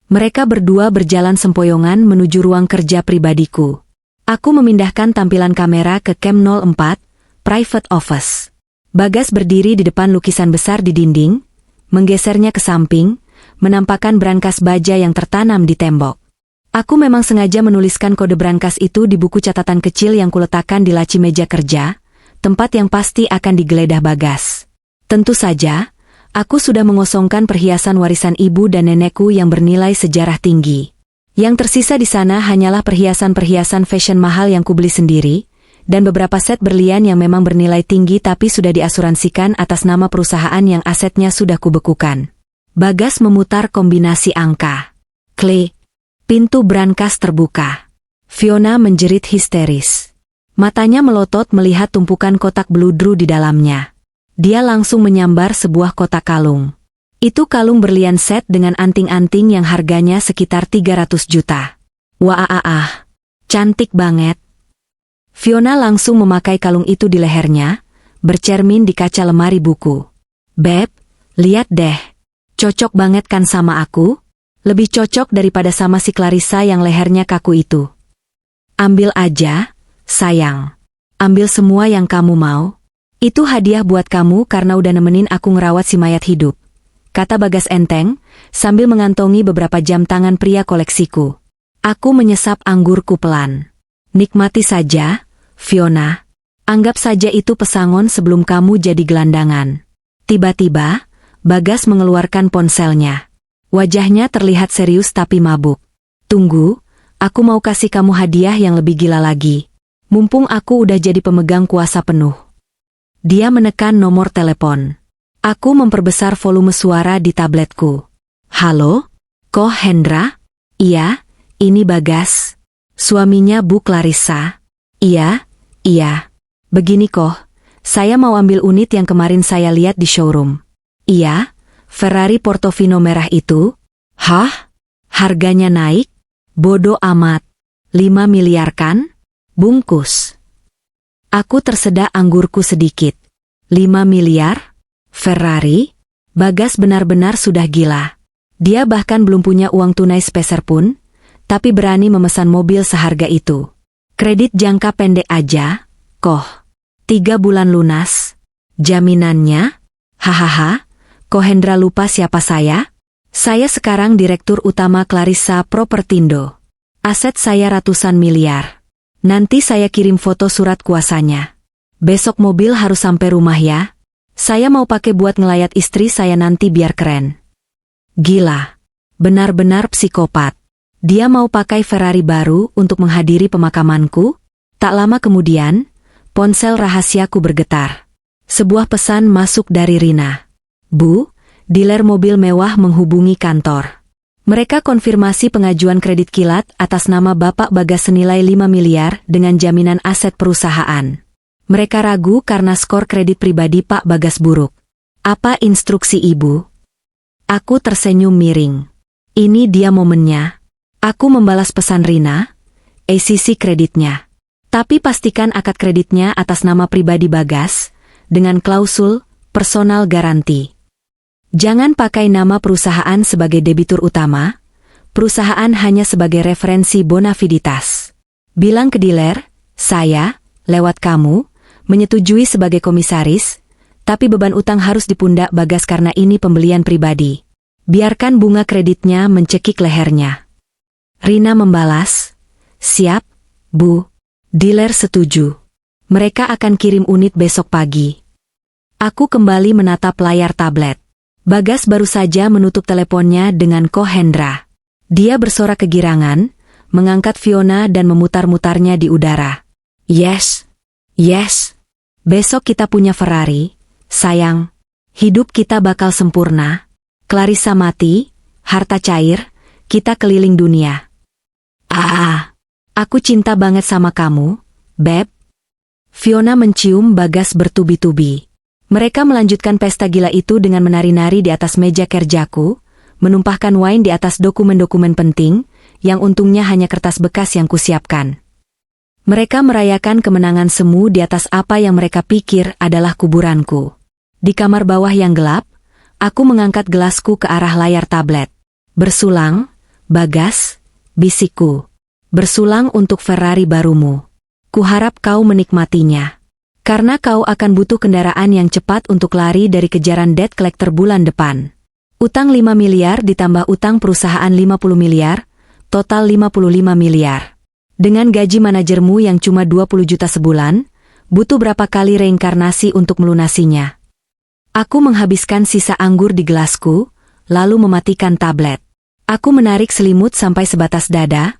Mereka berdua berjalan sempoyongan menuju ruang kerja pribadiku. Aku memindahkan tampilan kamera ke Cam 04, Private Office. Bagas berdiri di depan lukisan besar di dinding, menggesernya ke samping, menampakkan brankas baja yang tertanam di tembok. Aku memang sengaja menuliskan kode brankas itu di buku catatan kecil yang kuletakkan di laci meja kerja, tempat yang pasti akan digeledah Bagas. Tentu saja, aku sudah mengosongkan perhiasan warisan ibu dan nenekku yang bernilai sejarah tinggi. Yang tersisa di sana hanyalah perhiasan-perhiasan fashion mahal yang kubeli sendiri, dan beberapa set berlian yang memang bernilai tinggi tapi sudah diasuransikan atas nama perusahaan yang asetnya sudah kubekukan. Bagas memutar kombinasi angka. Klik. Pintu brankas terbuka. Fiona menjerit histeris. Matanya melotot melihat tumpukan kotak beludru di dalamnya. Dia langsung menyambar sebuah kotak kalung. Itu kalung berlian set dengan anting-anting yang harganya sekitar 300 juta. Wah, cantik banget. Fiona langsung memakai kalung itu di lehernya, bercermin di kaca lemari buku. Beb, lihat deh. Cocok banget kan sama aku? Lebih cocok daripada sama si Clarissa yang lehernya kaku itu. Ambil aja, sayang. Ambil semua yang kamu mau. Itu hadiah buat kamu karena udah nemenin aku ngerawat si mayat hidup, kata Bagas enteng, sambil mengantongi beberapa jam tangan pria koleksiku. Aku menyesap anggurku pelan. Nikmati saja, Fiona. Anggap saja itu pesangon sebelum kamu jadi gelandangan. Tiba-tiba, Bagas mengeluarkan ponselnya. Wajahnya terlihat serius tapi mabuk. Tunggu, aku mau kasih kamu hadiah yang lebih gila lagi. Mumpung aku udah jadi pemegang kuasa penuh. Dia menekan nomor telepon. Aku memperbesar volume suara di tabletku. Halo? Ko Hendra? Iya, ini Bagas. Suaminya Bu Clarissa. Iya. Begini Koh, saya mau ambil unit yang kemarin saya lihat di showroom. Iya? Ferrari Portofino merah itu? Hah? Harganya naik? Bodoh amat. 5 miliar kan? Bungkus. Aku tersedak anggurku sedikit. 5 miliar? Ferrari? Bagas benar-benar sudah gila. Dia bahkan belum punya uang tunai sepeser pun, tapi berani memesan mobil seharga itu. Kredit jangka pendek aja, Koh. 3 bulan lunas. Jaminannya? Hahaha. Ko Hendra lupa siapa saya? Saya sekarang Direktur Utama Clarissa Propertindo. Aset saya ratusan miliar. Nanti saya kirim foto surat kuasanya. Besok mobil harus sampai rumah ya. Saya mau pakai buat ngelayat istri saya nanti biar keren. Gila. Benar-benar psikopat. Dia mau pakai Ferrari baru untuk menghadiri pemakamanku? Tak lama kemudian, ponsel rahasiaku bergetar. Sebuah pesan masuk dari Rina. Bu, dealer mobil mewah menghubungi kantor. Mereka konfirmasi pengajuan kredit kilat atas nama Bapak Bagas senilai 5 miliar dengan jaminan aset perusahaan. Mereka ragu karena skor kredit pribadi Pak Bagas buruk. Apa instruksi Ibu? Aku tersenyum miring. Ini dia momennya. Aku membalas pesan Rina, sisi kreditnya. Tapi pastikan akad kreditnya atas nama pribadi Bagas, dengan klausul personal garanti. Jangan pakai nama perusahaan sebagai debitur utama, perusahaan hanya sebagai referensi bonafiditas. Bilang ke dealer, saya, lewat kamu, menyetujui sebagai komisaris, tapi beban utang harus dipundak Bagas karena ini pembelian pribadi. Biarkan bunga kreditnya mencekik lehernya. Rina membalas, siap, Bu. Dealer setuju. Mereka akan kirim unit besok pagi. Aku kembali menatap layar tablet. Bagas baru saja menutup teleponnya dengan Ko Hendra. Dia bersorak kegirangan, mengangkat Fiona dan memutar-mutarnya di udara. Yes. Besok kita punya Ferrari, sayang. Hidup kita bakal sempurna. Clarissa mati, harta cair, kita keliling dunia. Aku cinta banget sama kamu, Beb. Fiona mencium Bagas bertubi-tubi. Mereka melanjutkan pesta gila itu dengan menari-nari di atas meja kerjaku, menumpahkan wine di atas dokumen-dokumen penting, yang untungnya hanya kertas bekas yang kusiapkan. Mereka merayakan kemenangan semu di atas apa yang mereka pikir adalah kuburanku. Di kamar bawah yang gelap, aku mengangkat gelasku ke arah layar tablet. Bersulang, Bagas, bisikku. Bersulang untuk Ferrari barumu. Kuharap kau menikmatinya. Karena kau akan butuh kendaraan yang cepat untuk lari dari kejaran debt collector bulan depan. Utang 5 miliar ditambah utang perusahaan 50 miliar, total 55 miliar. Dengan gaji manajermu yang cuma 20 juta sebulan, butuh berapa kali reinkarnasi untuk melunasinya? Aku menghabiskan sisa anggur di gelasku, lalu mematikan tablet. Aku menarik selimut sampai sebatas dada,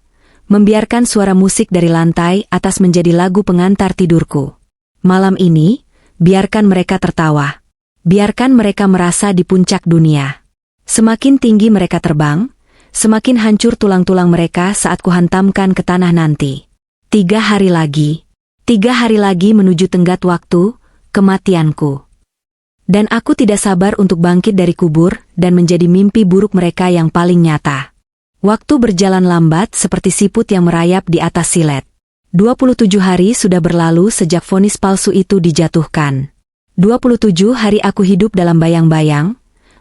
membiarkan suara musik dari lantai atas menjadi lagu pengantar tidurku. Malam ini, biarkan mereka tertawa. Biarkan mereka merasa di puncak dunia. Semakin tinggi mereka terbang, semakin hancur tulang-tulang mereka saat kuhantamkan ke tanah nanti. 3 hari lagi. 3 hari lagi menuju tenggat waktu, kematianku. Dan aku tidak sabar untuk bangkit dari kubur dan menjadi mimpi buruk mereka yang paling nyata. Waktu berjalan lambat seperti siput yang merayap di atas silet. 27 hari sudah berlalu sejak vonis palsu itu dijatuhkan. 27 hari aku hidup dalam bayang-bayang,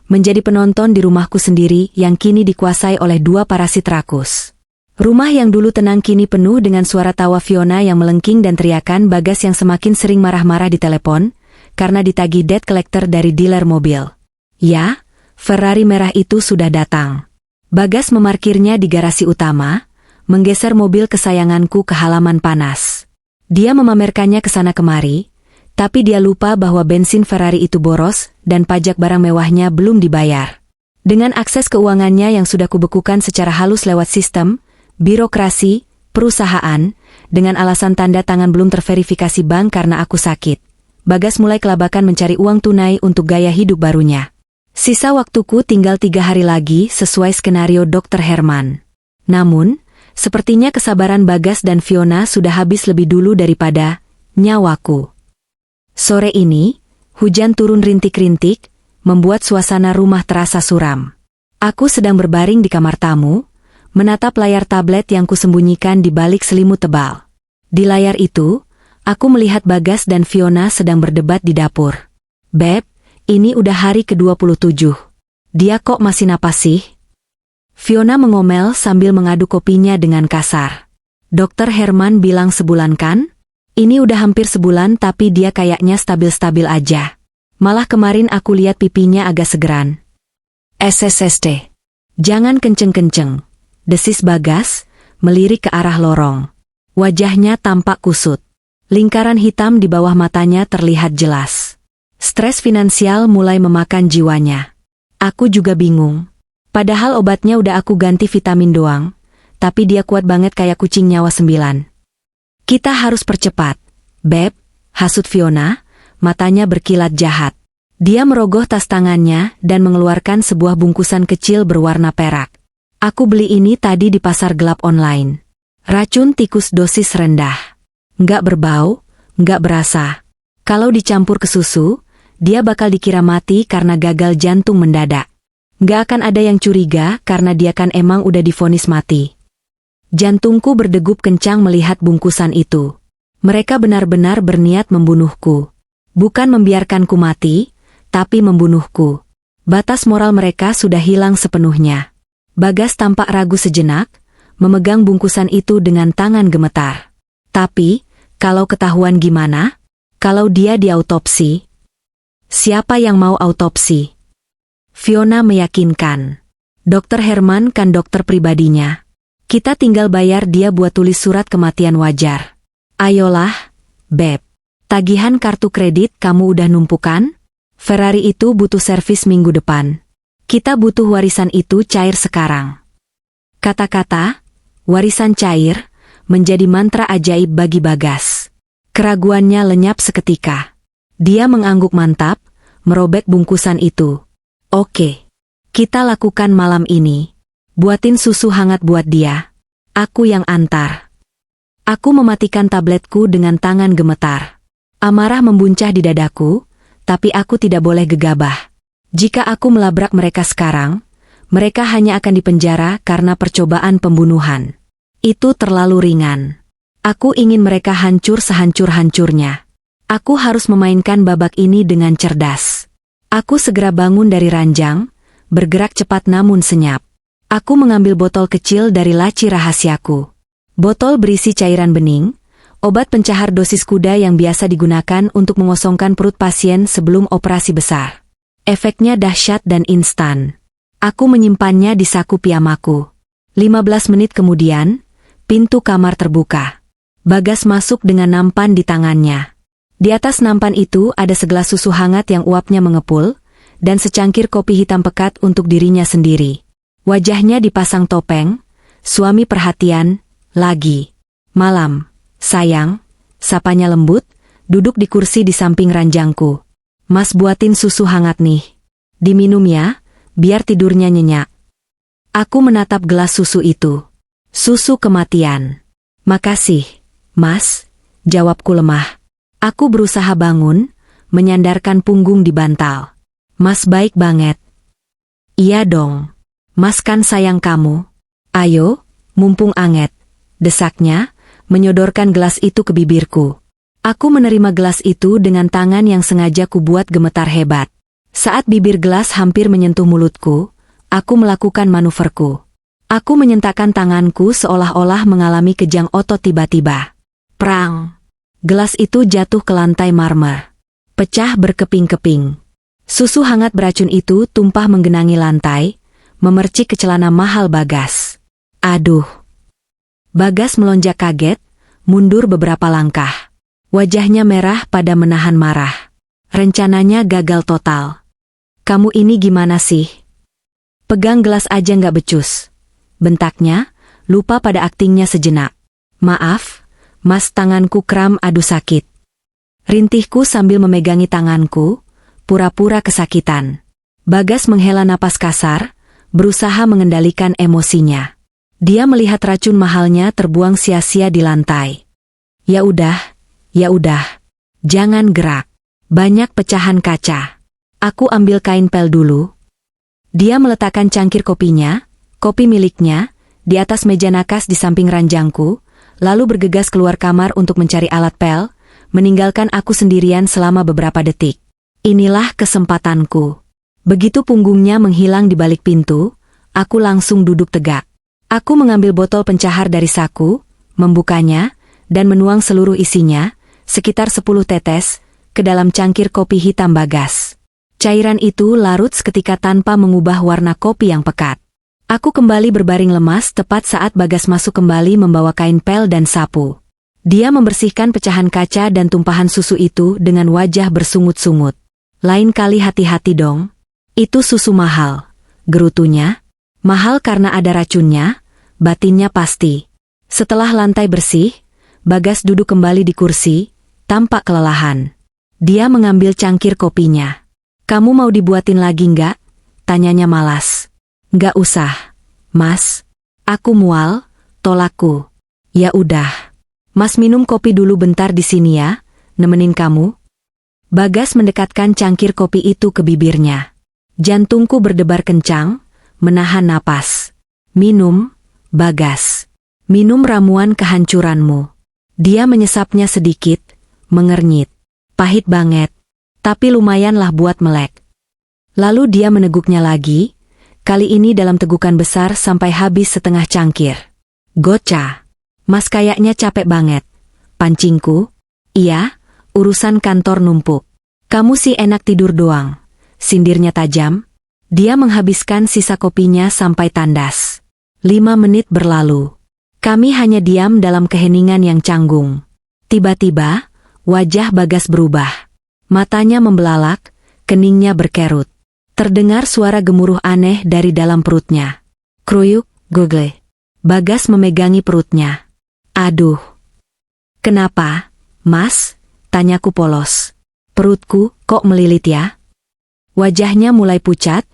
menjadi penonton di rumahku sendiri yang kini dikuasai oleh 2 parasit rakus. Rumah yang dulu tenang kini penuh dengan suara tawa Fiona yang melengking dan teriakan Bagas yang semakin sering marah-marah di telepon, karena ditagih debt collector dari dealer mobil. Ya, Ferrari merah itu sudah datang. Bagas memarkirnya di garasi utama, menggeser mobil kesayanganku ke halaman panas. Dia memamerkannya ke sana kemari, tapi dia lupa bahwa bensin Ferrari itu boros dan pajak barang mewahnya belum dibayar. Dengan akses keuangannya yang sudah kubekukan secara halus lewat sistem, birokrasi, perusahaan, dengan alasan tanda tangan belum terverifikasi bank karena aku sakit, Bagas mulai kelabakan mencari uang tunai untuk gaya hidup barunya. Sisa waktuku tinggal 3 hari lagi sesuai skenario Dr. Herman. Namun, sepertinya kesabaran Bagas dan Fiona sudah habis lebih dulu daripada nyawaku. Sore ini, hujan turun rintik-rintik, membuat suasana rumah terasa suram. Aku sedang berbaring di kamar tamu, menatap layar tablet yang kusembunyikan di balik selimut tebal. Di layar itu, aku melihat Bagas dan Fiona sedang berdebat di dapur. "Beb, ini udah hari ke-27. Dia kok masih napas sih?" Fiona mengomel sambil mengaduk kopinya dengan kasar. "Dokter Herman bilang sebulan kan? Ini udah hampir sebulan tapi dia kayaknya stabil-stabil aja. Malah kemarin aku lihat pipinya agak segeran." "SSST. Jangan kenceng-kenceng," desis Bagas, melirik ke arah lorong. Wajahnya tampak kusut. Lingkaran hitam di bawah matanya terlihat jelas. Stres finansial mulai memakan jiwanya. Aku juga bingung. Padahal obatnya udah aku ganti vitamin doang, tapi dia kuat banget kayak kucing nyawa 9. "Kita harus percepat, Beb," hasut Fiona, matanya berkilat jahat. Dia merogoh tas tangannya dan mengeluarkan sebuah bungkusan kecil berwarna perak. "Aku beli ini tadi di pasar gelap online. Racun tikus dosis rendah. Nggak berbau, nggak berasa. Kalau dicampur ke susu, dia bakal dikira mati karena gagal jantung mendadak. Nggak akan ada yang curiga karena dia kan emang udah divonis mati." Jantungku berdegup kencang melihat bungkusan itu. Mereka benar-benar berniat membunuhku. Bukan membiarkanku mati, tapi membunuhku. Batas moral mereka sudah hilang sepenuhnya. Bagas tampak ragu sejenak, memegang bungkusan itu dengan tangan gemetar. "Tapi, kalau ketahuan gimana? Kalau dia diautopsi?" "Siapa yang mau autopsi?" Fiona meyakinkan. "Dokter Herman kan dokter pribadinya. Kita tinggal bayar dia buat tulis surat kematian wajar. Ayolah, Beb. Tagihan kartu kredit kamu udah numpukan? Ferrari itu butuh servis minggu depan. Kita butuh warisan itu cair sekarang." Kata-kata, warisan cair, menjadi mantra ajaib bagi Bagas. Keraguannya lenyap seketika. Dia mengangguk mantap, merobek bungkusan itu. "Oke. Kita lakukan malam ini. Buatin susu hangat buat dia. Aku yang antar." Aku mematikan tabletku dengan tangan gemetar. Amarah membuncah di dadaku, tapi aku tidak boleh gegabah. Jika aku melabrak mereka sekarang, mereka hanya akan dipenjara karena percobaan pembunuhan. Itu terlalu ringan. Aku ingin mereka hancur sehancur-hancurnya. Aku harus memainkan babak ini dengan cerdas. Aku segera bangun dari ranjang, bergerak cepat namun senyap. Aku mengambil botol kecil dari laci rahasiaku. Botol berisi cairan bening, Obat pencahar dosis kuda yang biasa digunakan untuk mengosongkan perut pasien sebelum operasi besar. Efeknya dahsyat dan instan. Aku menyimpannya di saku piyamaku. 15 menit kemudian, pintu kamar terbuka. Bagas masuk dengan nampan di tangannya. Di atas nampan itu ada segelas susu hangat yang uapnya mengepul, dan secangkir kopi hitam pekat untuk dirinya sendiri. Wajahnya dipasang topeng, suami perhatian, lagi. Malam, sayang, sapanya lembut, duduk di kursi di samping ranjangku. Mas buatin susu hangat nih. Diminum ya, biar tidurnya nyenyak. Aku menatap gelas susu itu. Susu kematian. Makasih, Mas, jawabku lemah. Aku berusaha bangun, menyandarkan punggung di bantal. Mas baik banget. Iya dong. Mas kan sayang kamu. Ayo, mumpung anget. Desaknya, menyodorkan gelas itu ke bibirku. Aku menerima gelas itu dengan tangan yang sengaja kubuat gemetar hebat. Saat bibir gelas hampir menyentuh mulutku, aku melakukan manuverku. Aku menyentakkan tanganku seolah-olah mengalami kejang otot tiba-tiba. Prang! Gelas itu jatuh ke lantai marmer. Pecah berkeping-keping. Susu hangat beracun itu tumpah menggenangi lantai, memercik ke celana mahal Bagas. Aduh! Bagas melonjak kaget, mundur beberapa langkah. Wajahnya merah pada menahan marah. Rencananya gagal total. Kamu ini gimana sih? Pegang gelas aja nggak becus. Bentaknya, lupa pada aktingnya sejenak. Maaf, Mas, tanganku kram, aduh sakit. Rintihku sambil memegangi tanganku, pura-pura kesakitan. Bagas menghela napas kasar, berusaha mengendalikan emosinya. Dia melihat racun mahalnya terbuang sia-sia di lantai. Ya udah, jangan gerak. Banyak pecahan kaca. Aku ambil kain pel dulu. Dia meletakkan cangkir kopinya, kopi miliknya, di atas meja nakas di samping ranjangku, lalu bergegas keluar kamar untuk mencari alat pel, meninggalkan aku sendirian selama beberapa detik. Inilah kesempatanku. Begitu punggungnya menghilang di balik pintu, aku langsung duduk tegak. Aku mengambil botol pencahar dari saku, membukanya, dan menuang seluruh isinya, sekitar 10 tetes, ke dalam cangkir kopi hitam Bagas. Cairan itu larut seketika tanpa mengubah warna kopi yang pekat. Aku kembali berbaring lemas tepat saat Bagas masuk kembali membawa kain pel dan sapu. Dia membersihkan pecahan kaca dan tumpahan susu itu dengan wajah bersungut-sungut. Lain kali hati-hati dong. Itu susu mahal. Gerutunya. Mahal karena ada racunnya, batinnya pasti. Setelah lantai bersih, Bagas duduk kembali di kursi, tampak kelelahan. Dia mengambil cangkir kopinya. Kamu mau dibuatin lagi nggak? Tanyanya malas. Nggak usah, Mas. Aku mual, tolakku. Ya udah. Mas minum kopi dulu bentar di sini ya, nemenin kamu. Bagas mendekatkan cangkir kopi itu ke bibirnya. Jantungku berdebar kencang, menahan napas. Minum, Bagas. Minum ramuan kehancuranmu. Dia menyesapnya sedikit, mengernyit. Pahit banget, tapi lumayanlah buat melek. Lalu dia meneguknya lagi, kali ini dalam tegukan besar sampai habis setengah cangkir. Goca. Mas kayaknya capek banget. Pancingku? Iya, urusan kantor numpuk. Kamu sih enak tidur doang. Sindirnya tajam. Dia menghabiskan sisa kopinya sampai tandas. 5 menit berlalu. Kami hanya diam dalam keheningan yang canggung. Tiba-tiba, wajah Bagas berubah. Matanya membelalak, keningnya berkerut. Terdengar suara gemuruh aneh dari dalam perutnya. Kruyuk, gogle. Bagas memegangi perutnya. Aduh. Kenapa, Mas? Tanyaku polos. Perutku kok melilit ya? Wajahnya mulai pucat,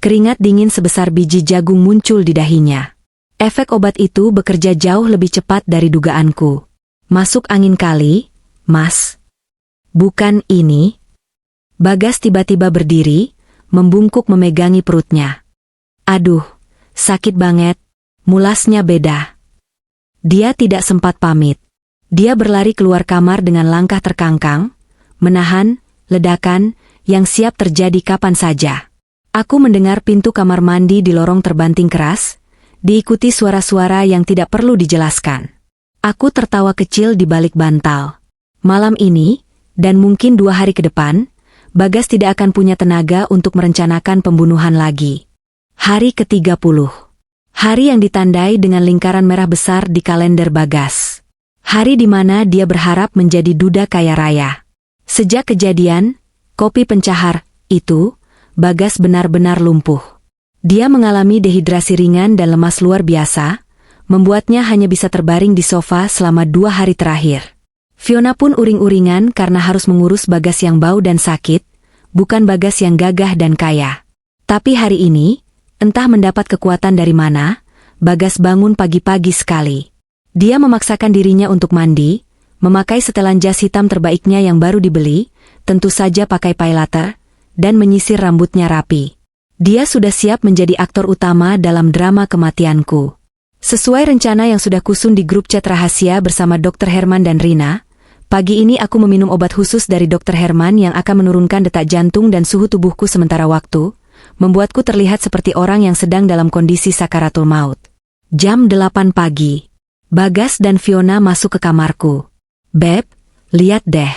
keringat dingin sebesar biji jagung muncul di dahinya. Efek obat itu bekerja jauh lebih cepat dari dugaanku. Masuk angin kali, Mas. Bukan ini. Bagas tiba-tiba berdiri, membungkuk memegangi perutnya. Aduh, sakit banget. Mulasnya beda. Dia tidak sempat pamit. Dia berlari keluar kamar dengan langkah terkangkang, menahan ledakan yang siap terjadi kapan saja. Aku mendengar pintu kamar mandi di lorong terbanting keras, diikuti suara-suara yang tidak perlu dijelaskan. Aku tertawa kecil di balik bantal. Malam ini, dan mungkin 2 hari ke depan, Bagas tidak akan punya tenaga untuk merencanakan pembunuhan lagi. Hari ke-30. Hari yang ditandai dengan lingkaran merah besar di kalender Bagas. Hari di mana dia berharap menjadi duda kaya raya. Sejak kejadian, kopi pencahar, itu, Bagas benar-benar lumpuh. Dia mengalami dehidrasi ringan dan lemas luar biasa, membuatnya hanya bisa terbaring di sofa selama 2 hari terakhir. Fiona pun uring-uringan karena harus mengurus Bagas yang bau dan sakit, bukan Bagas yang gagah dan kaya. Tapi hari ini, entah mendapat kekuatan dari mana, Bagas bangun pagi-pagi sekali. Dia memaksakan dirinya untuk mandi, memakai setelan jas hitam terbaiknya yang baru dibeli, tentu saja pakai paylater, dan menyisir rambutnya rapi. Dia sudah siap menjadi aktor utama dalam drama kematianku. Sesuai rencana yang sudah kusun di grup chat rahasia bersama Dr. Herman dan Rina, pagi ini aku meminum obat khusus dari Dr. Herman yang akan menurunkan detak jantung dan suhu tubuhku sementara waktu, membuatku terlihat seperti orang yang sedang dalam kondisi sakaratul maut. Jam 8 pagi. Bagas dan Fiona masuk ke kamarku. "Beb, lihat deh.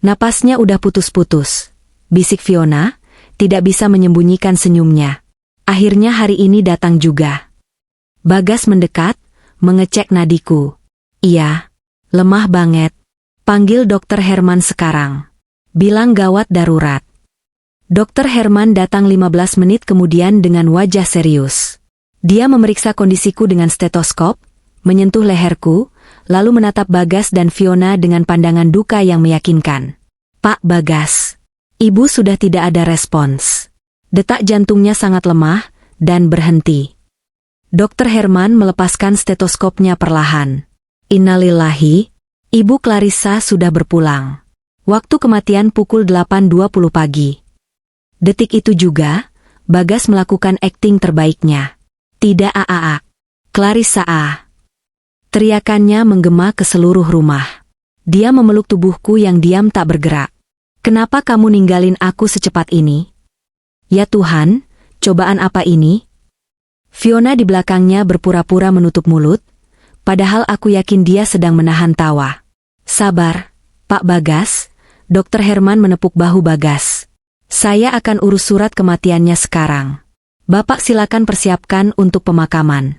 Napasnya udah putus-putus," bisik Fiona, tidak bisa menyembunyikan senyumnya. Akhirnya hari ini datang juga. Bagas mendekat, mengecek nadiku. "Iya, lemah banget. Panggil Dr. Herman sekarang. Bilang gawat darurat." Dr. Herman datang 15 menit kemudian dengan wajah serius. Dia memeriksa kondisiku dengan stetoskop, menyentuh leherku, lalu menatap Bagas dan Fiona dengan pandangan duka yang meyakinkan. "Pak Bagas, Ibu sudah tidak ada respons. Detak jantungnya sangat lemah dan berhenti." Dr. Herman melepaskan stetoskopnya perlahan. "Innalillahi, Ibu Clarissa sudah berpulang. Waktu kematian pukul 8.20 pagi." Detik itu juga, Bagas melakukan akting terbaiknya. "Tidak a. Clarissa a." Teriakannya menggema ke seluruh rumah. Dia memeluk tubuhku yang diam tak bergerak. "Kenapa kamu ninggalin aku secepat ini?" "Ya Tuhan, cobaan apa ini?" Fiona di belakangnya berpura-pura menutup mulut, padahal aku yakin dia sedang menahan tawa. "Sabar, Pak Bagas." Dr. Herman menepuk bahu Bagas. "Saya akan urus surat kematiannya sekarang. Bapak silakan persiapkan untuk pemakaman."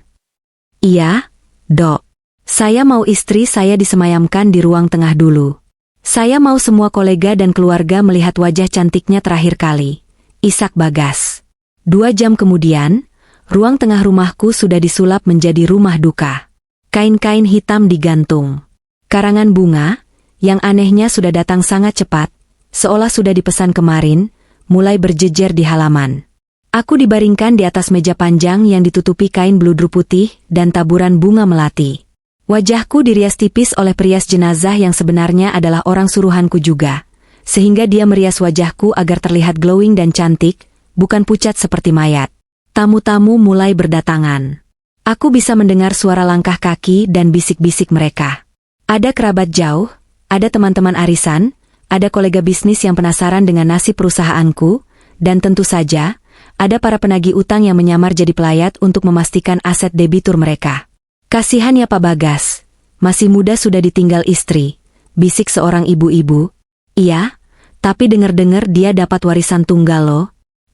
"Iya, Dok. Saya mau istri saya disemayamkan di ruang tengah dulu. Saya mau semua kolega dan keluarga melihat wajah cantiknya terakhir kali," isak Bagas. 2 jam kemudian, ruang tengah rumahku sudah disulap menjadi rumah duka. Kain-kain hitam digantung. Karangan bunga, yang anehnya sudah datang sangat cepat, seolah sudah dipesan kemarin, mulai berjejer di halaman. Aku dibaringkan di atas meja panjang yang ditutupi kain bludru putih dan taburan bunga melati. Wajahku dirias tipis oleh perias jenazah yang sebenarnya adalah orang suruhanku juga, sehingga dia merias wajahku agar terlihat glowing dan cantik, bukan pucat seperti mayat. Tamu-tamu mulai berdatangan. Aku bisa mendengar suara langkah kaki dan bisik-bisik mereka. Ada kerabat jauh, ada teman-teman arisan, ada kolega bisnis yang penasaran dengan nasib perusahaanku, dan tentu saja, ada para penagih utang yang menyamar jadi pelayat untuk memastikan aset debitur mereka. "Kasihan ya Pak Bagas, masih muda sudah ditinggal istri," bisik seorang ibu-ibu. "Iya, tapi dengar-dengar dia dapat warisan tunggal loh.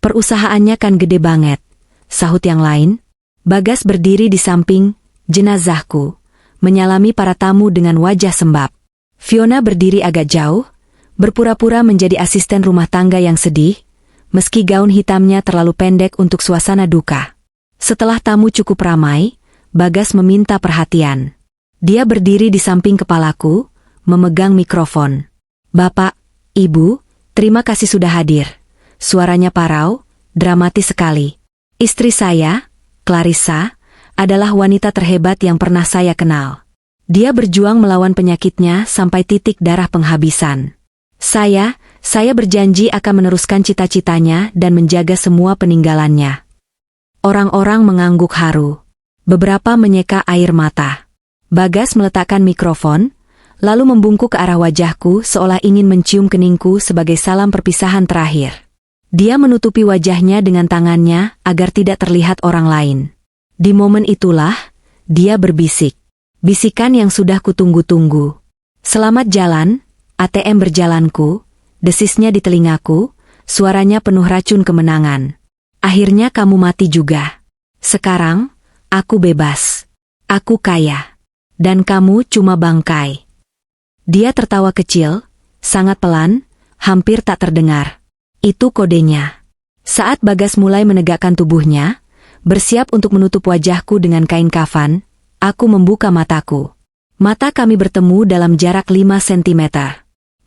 Perusahaannya kan gede banget," sahut yang lain. Bagas berdiri di samping jenazahku, menyalami para tamu dengan wajah sembab. Fiona berdiri agak jauh, berpura-pura menjadi asisten rumah tangga yang sedih, meski gaun hitamnya terlalu pendek untuk suasana duka. Setelah tamu cukup ramai, Bagas meminta perhatian. Dia berdiri di samping kepalaku, memegang mikrofon. "Bapak, Ibu, terima kasih sudah hadir." Suaranya parau, dramatis sekali. "Istri saya, Clarissa, adalah wanita terhebat yang pernah saya kenal. Dia berjuang melawan penyakitnya sampai titik darah penghabisan. Saya berjanji akan meneruskan cita-citanya dan menjaga semua peninggalannya." Orang-orang mengangguk haru. Beberapa menyeka air mata. Bagas meletakkan mikrofon, lalu membungkuk ke arah wajahku seolah ingin mencium keningku sebagai salam perpisahan terakhir. Dia menutupi wajahnya dengan tangannya agar tidak terlihat orang lain. Di momen itulah, dia berbisik. Bisikan yang sudah kutunggu-tunggu. Selamat jalan, ATM berjalanku, desisnya di telingaku, suaranya penuh racun kemenangan. Akhirnya kamu mati juga. Sekarang, aku bebas. Aku kaya. Dan kamu cuma bangkai. Dia tertawa kecil, sangat pelan, hampir tak terdengar. Itu kodenya. Saat Bagas mulai menegakkan tubuhnya, bersiap untuk menutup wajahku dengan kain kafan, aku membuka mataku. Mata kami bertemu dalam jarak 5 cm.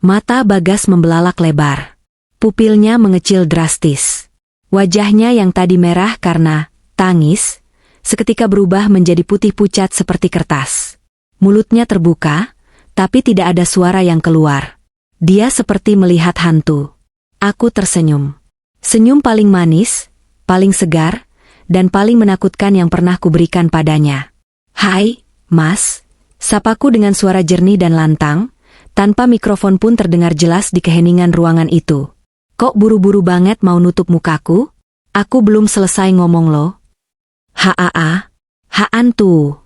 Mata Bagas membelalak lebar. Pupilnya mengecil drastis. Wajahnya yang tadi merah karena tangis, seketika berubah menjadi putih pucat seperti kertas. Mulutnya terbuka, tapi tidak ada suara yang keluar. Dia seperti melihat hantu. Aku tersenyum. Senyum paling manis, paling segar, dan paling menakutkan yang pernah kuberikan padanya. "Hai, Mas," sapaku dengan suara jernih dan lantang, tanpa mikrofon pun terdengar jelas di keheningan ruangan itu. "Kok buru-buru banget mau nutup mukaku? Aku belum selesai ngomong loh." Haan tuh."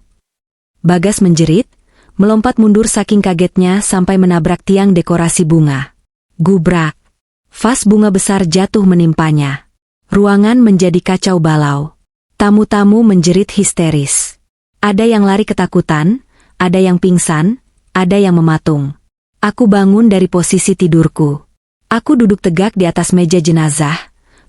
Bagas menjerit, melompat mundur saking kagetnya sampai menabrak tiang dekorasi bunga. Gubrak. Vas bunga besar jatuh menimpanya. Ruangan menjadi kacau balau. Tamu-tamu menjerit histeris. Ada yang lari ketakutan, ada yang pingsan, ada yang mematung. Aku bangun dari posisi tidurku. Aku duduk tegak di atas meja jenazah,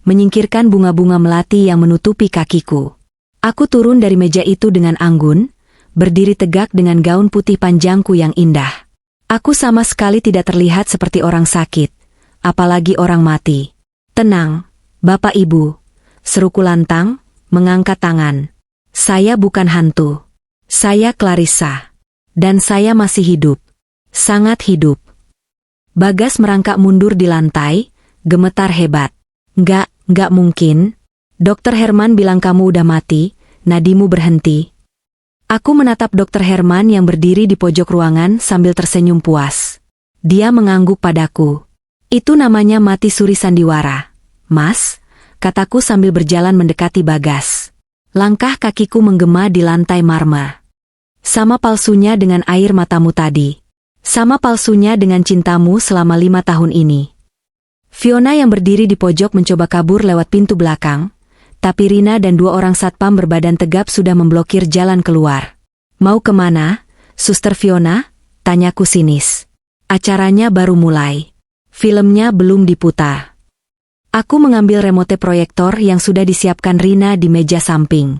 menyingkirkan bunga-bunga melati yang menutupi kakiku. Aku turun dari meja itu dengan anggun, berdiri tegak dengan gaun putih panjangku yang indah. Aku sama sekali tidak terlihat seperti orang sakit, apalagi orang mati. "Tenang, Bapak Ibu," seruku lantang, mengangkat tangan. "Saya bukan hantu. Saya Clarissa. Dan saya masih hidup. Sangat hidup." Bagas merangkak mundur di lantai, gemetar hebat. Nggak mungkin. Dokter Herman bilang kamu udah mati, nadimu berhenti." Aku menatap Dokter Herman yang berdiri di pojok ruangan sambil tersenyum puas. Dia mengangguk padaku. "Itu namanya mati suri sandiwara, Mas," kataku sambil berjalan mendekati Bagas. Langkah kakiku menggema di lantai marmer. "Sama palsunya dengan air matamu tadi. Sama palsunya dengan cintamu selama 5 tahun ini." Fiona yang berdiri di pojok mencoba kabur lewat pintu belakang, tapi Rina dan 2 orang satpam berbadan tegap sudah memblokir jalan keluar. "Mau kemana, Suster Fiona?" tanyaku sinis. "Acaranya baru mulai. Filmnya belum diputar." Aku mengambil remote proyektor yang sudah disiapkan Rina di meja samping.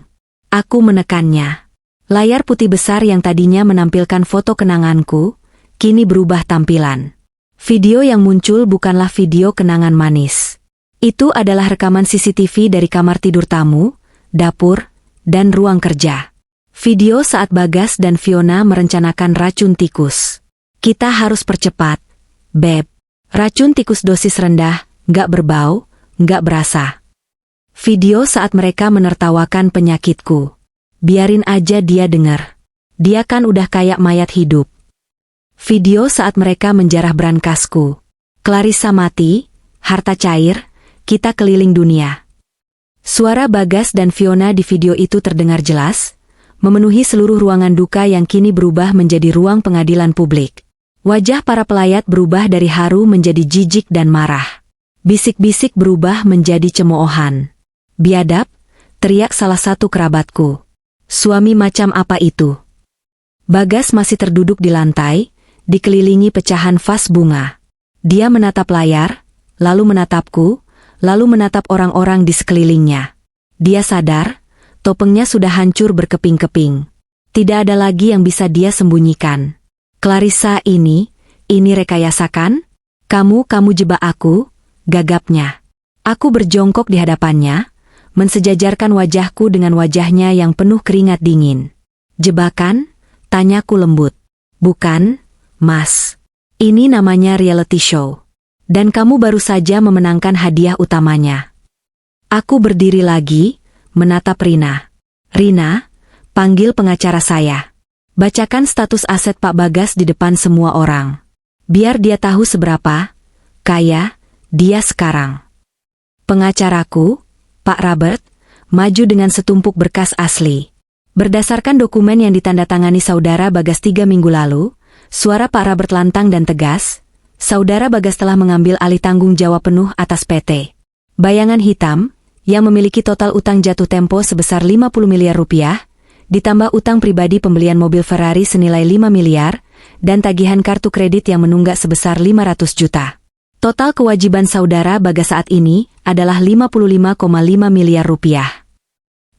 Aku menekannya. Layar putih besar yang tadinya menampilkan foto kenanganku, kini berubah tampilan. Video yang muncul bukanlah video kenangan manis. Itu adalah rekaman CCTV dari kamar tidur tamu, dapur, dan ruang kerja. Video saat Bagas dan Fiona merencanakan racun tikus. "Kita harus percepat, Beb. Racun tikus dosis rendah, nggak berbau, nggak berasa." Video saat mereka menertawakan penyakitku. Biarin aja dia dengar. Dia kan udah kayak mayat hidup. Video saat mereka menjarah brankasku. Clarissa mati, harta cair, kita keliling dunia. Suara Bagas dan Fiona di video itu terdengar jelas, memenuhi seluruh ruangan duka yang kini berubah menjadi ruang pengadilan publik. Wajah para pelayat berubah dari haru menjadi jijik dan marah. Bisik-bisik berubah menjadi cemoohan. "Biadab," teriak salah satu kerabatku. "Suami macam apa itu?" Bagas masih terduduk di lantai, dikelilingi pecahan vas bunga. Dia menatap layar, lalu menatapku, lalu menatap orang-orang di sekelilingnya. Dia sadar, topengnya sudah hancur berkeping-keping. Tidak ada lagi yang bisa dia sembunyikan. "Clarissa, ini rekayasa kan? Kamu jebak aku," gagapnya. Aku berjongkok di hadapannya, mensejajarkan wajahku dengan wajahnya yang penuh keringat dingin. "Jebakan?" tanyaku lembut. "Bukan, Mas. Ini namanya reality show. Dan kamu baru saja memenangkan hadiah utamanya." Aku berdiri lagi, menatap Rina. "Rina, panggil pengacara saya. Bacakan status aset Pak Bagas di depan semua orang. Biar dia tahu seberapa kaya dia sekarang." Pengacaraku, Pak Robert, maju dengan setumpuk berkas asli. Berdasarkan dokumen yang ditandatangani Saudara Bagas 3 minggu lalu, suara Pak Robert lantang dan tegas, Saudara Bagas telah mengambil alih tanggung jawab penuh atas PT Bayangan Hitam, yang memiliki total utang jatuh tempo sebesar 50 miliar rupiah, ditambah utang pribadi pembelian mobil Ferrari senilai 5 miliar, dan tagihan kartu kredit yang menunggak sebesar 500 juta. Total kewajiban Saudara Bagas saat ini adalah 55,5 miliar rupiah.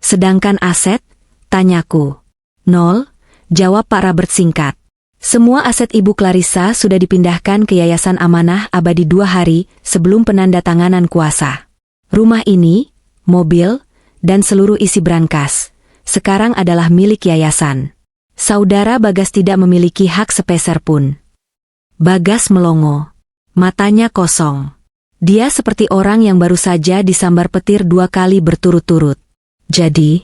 Sedangkan aset? Tanyaku. Nol, jawab Pak Robert singkat. Semua aset Ibu Clarissa sudah dipindahkan ke Yayasan Amanah Abadi 2 hari sebelum penandatanganan kuasa. Rumah ini, mobil, dan seluruh isi brankas sekarang adalah milik yayasan. Saudara Bagas tidak memiliki hak sepeser pun. Bagas melongo. Matanya kosong. Dia seperti orang yang baru saja disambar petir 2 kali berturut-turut. Jadi,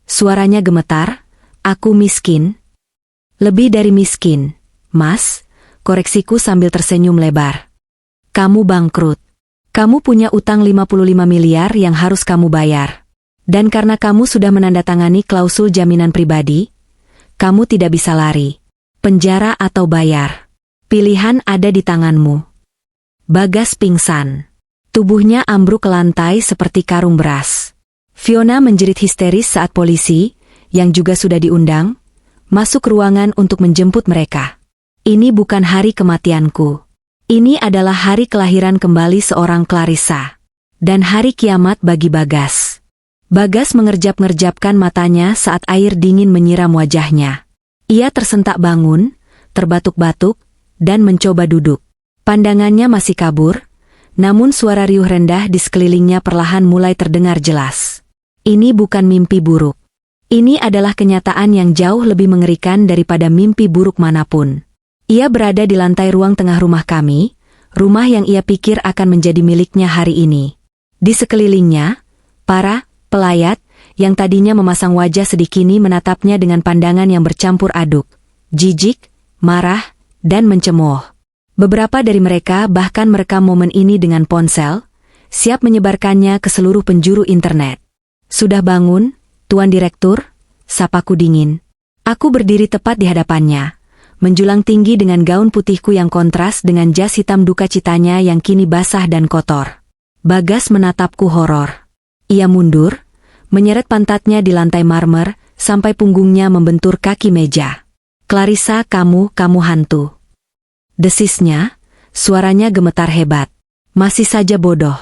suaranya gemetar, aku miskin. Lebih dari miskin, Mas, koreksiku sambil tersenyum lebar. Kamu bangkrut. Kamu punya utang 55 miliar yang harus kamu bayar. Dan karena kamu sudah menandatangani klausul jaminan pribadi, kamu tidak bisa lari. Penjara atau bayar. Pilihan ada di tanganmu. Bagas pingsan. Tubuhnya ambruk ke lantai seperti karung beras. Fiona menjerit histeris saat polisi, yang juga sudah diundang, masuk ruangan untuk menjemput mereka. Ini bukan hari kematianku. Ini adalah hari kelahiran kembali seorang Clarissa. Dan hari kiamat bagi Bagas. Bagas mengerjap-ngerjapkan matanya saat air dingin menyiram wajahnya. Ia tersentak bangun, terbatuk-batuk, dan mencoba duduk. Pandangannya masih kabur, namun suara riuh rendah di sekelilingnya perlahan mulai terdengar jelas. Ini bukan mimpi buruk. Ini adalah kenyataan yang jauh lebih mengerikan daripada mimpi buruk manapun. Ia berada di lantai ruang tengah rumah kami, rumah yang ia pikir akan menjadi miliknya hari ini. Di sekelilingnya, para pelayat yang tadinya memasang wajah sedih kini menatapnya dengan pandangan yang bercampur aduk, jijik, marah, dan mencemooh. Beberapa dari mereka bahkan merekam momen ini dengan ponsel, siap menyebarkannya ke seluruh penjuru internet. Sudah bangun, Tuan Direktur, sapaku dingin. Aku berdiri tepat di hadapannya, menjulang tinggi dengan gaun putihku yang kontras dengan jas hitam duka citanya yang kini basah dan kotor. Bagas menatapku horor. Ia mundur, menyeret pantatnya di lantai marmer, sampai punggungnya membentur kaki meja. Clarissa, kamu hantu. Desisnya, suaranya gemetar hebat. Masih saja bodoh,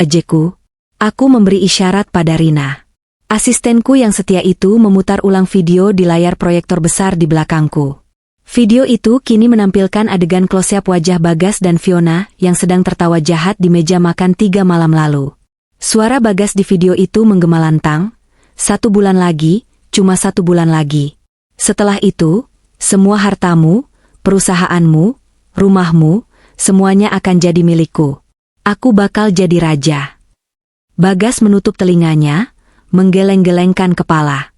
ejekku. Aku memberi isyarat pada Rina. Asistenku yang setia itu memutar ulang video di layar proyektor besar di belakangku. Video itu kini menampilkan adegan close-up wajah Bagas dan Fiona yang sedang tertawa jahat di meja makan 3 malam lalu. Suara Bagas di video itu menggema lantang, 1 bulan lagi, cuma 1 bulan lagi. Setelah itu, semua hartamu, perusahaanmu, rumahmu, semuanya akan jadi milikku. Aku bakal jadi raja. Bagas menutup telinganya, menggeleng-gelengkan kepala.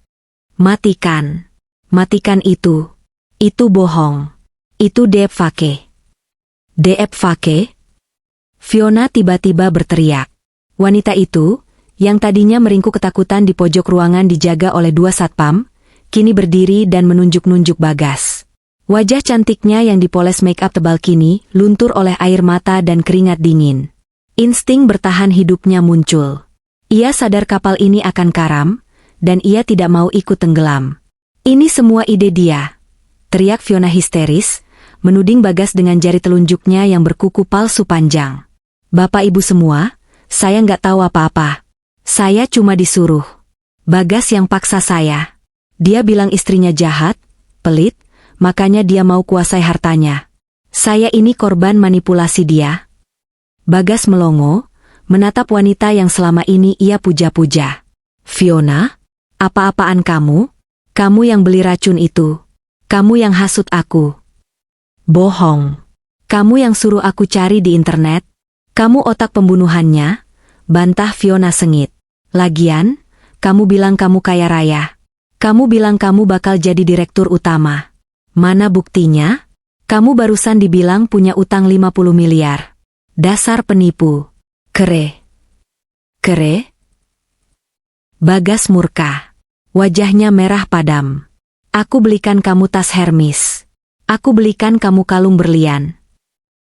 Matikan. Matikan itu. Itu bohong. Itu deepfake. Deepfake? Fiona tiba-tiba berteriak. Wanita itu, yang tadinya meringkuk ketakutan di pojok ruangan dijaga oleh 2 satpam, kini berdiri dan menunjuk-nunjuk Bagas. Wajah cantiknya yang dipoles make-up tebal kini luntur oleh air mata dan keringat dingin. Insting bertahan hidupnya muncul. Ia sadar kapal ini akan karam, dan ia tidak mau ikut tenggelam. Ini semua ide dia, teriak Fiona histeris, menuding Bagas dengan jari telunjuknya yang berkuku palsu panjang. Bapak ibu semua, saya nggak tahu apa-apa. Saya cuma disuruh. Bagas yang paksa saya. Dia bilang istrinya jahat, pelit, makanya dia mau kuasai hartanya. Saya ini korban manipulasi dia. Bagas melongo, menatap wanita yang selama ini ia puja-puja. Fiona, apa-apaan kamu? Kamu yang beli racun itu. Kamu yang hasut aku. Bohong. Kamu yang suruh aku cari di internet. Kamu otak pembunuhannya, bantah Fiona sengit. Lagian, kamu bilang kamu kaya raya. Kamu bilang kamu bakal jadi direktur utama. Mana buktinya? Kamu barusan dibilang punya utang 50 miliar. Dasar penipu. Kere. Bagas murka. Wajahnya merah padam. Aku belikan kamu tas Hermes. Aku belikan kamu kalung berlian.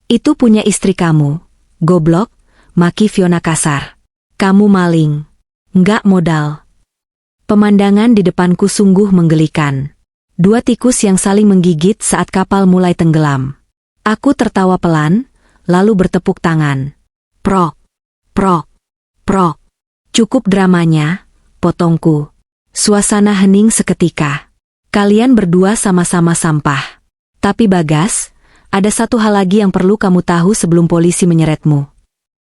Itu punya istri kamu. Goblok, maki Fiona kasar. Kamu maling. Nggak modal. Pemandangan di depanku sungguh menggelikan. Dua tikus yang saling menggigit saat kapal mulai tenggelam. Aku tertawa pelan, lalu bertepuk tangan. Prok, prok, prok. Cukup dramanya, potongku. Suasana hening seketika. Kalian berdua sama-sama sampah. Tapi Bagas, ada satu hal lagi yang perlu kamu tahu sebelum polisi menyeretmu.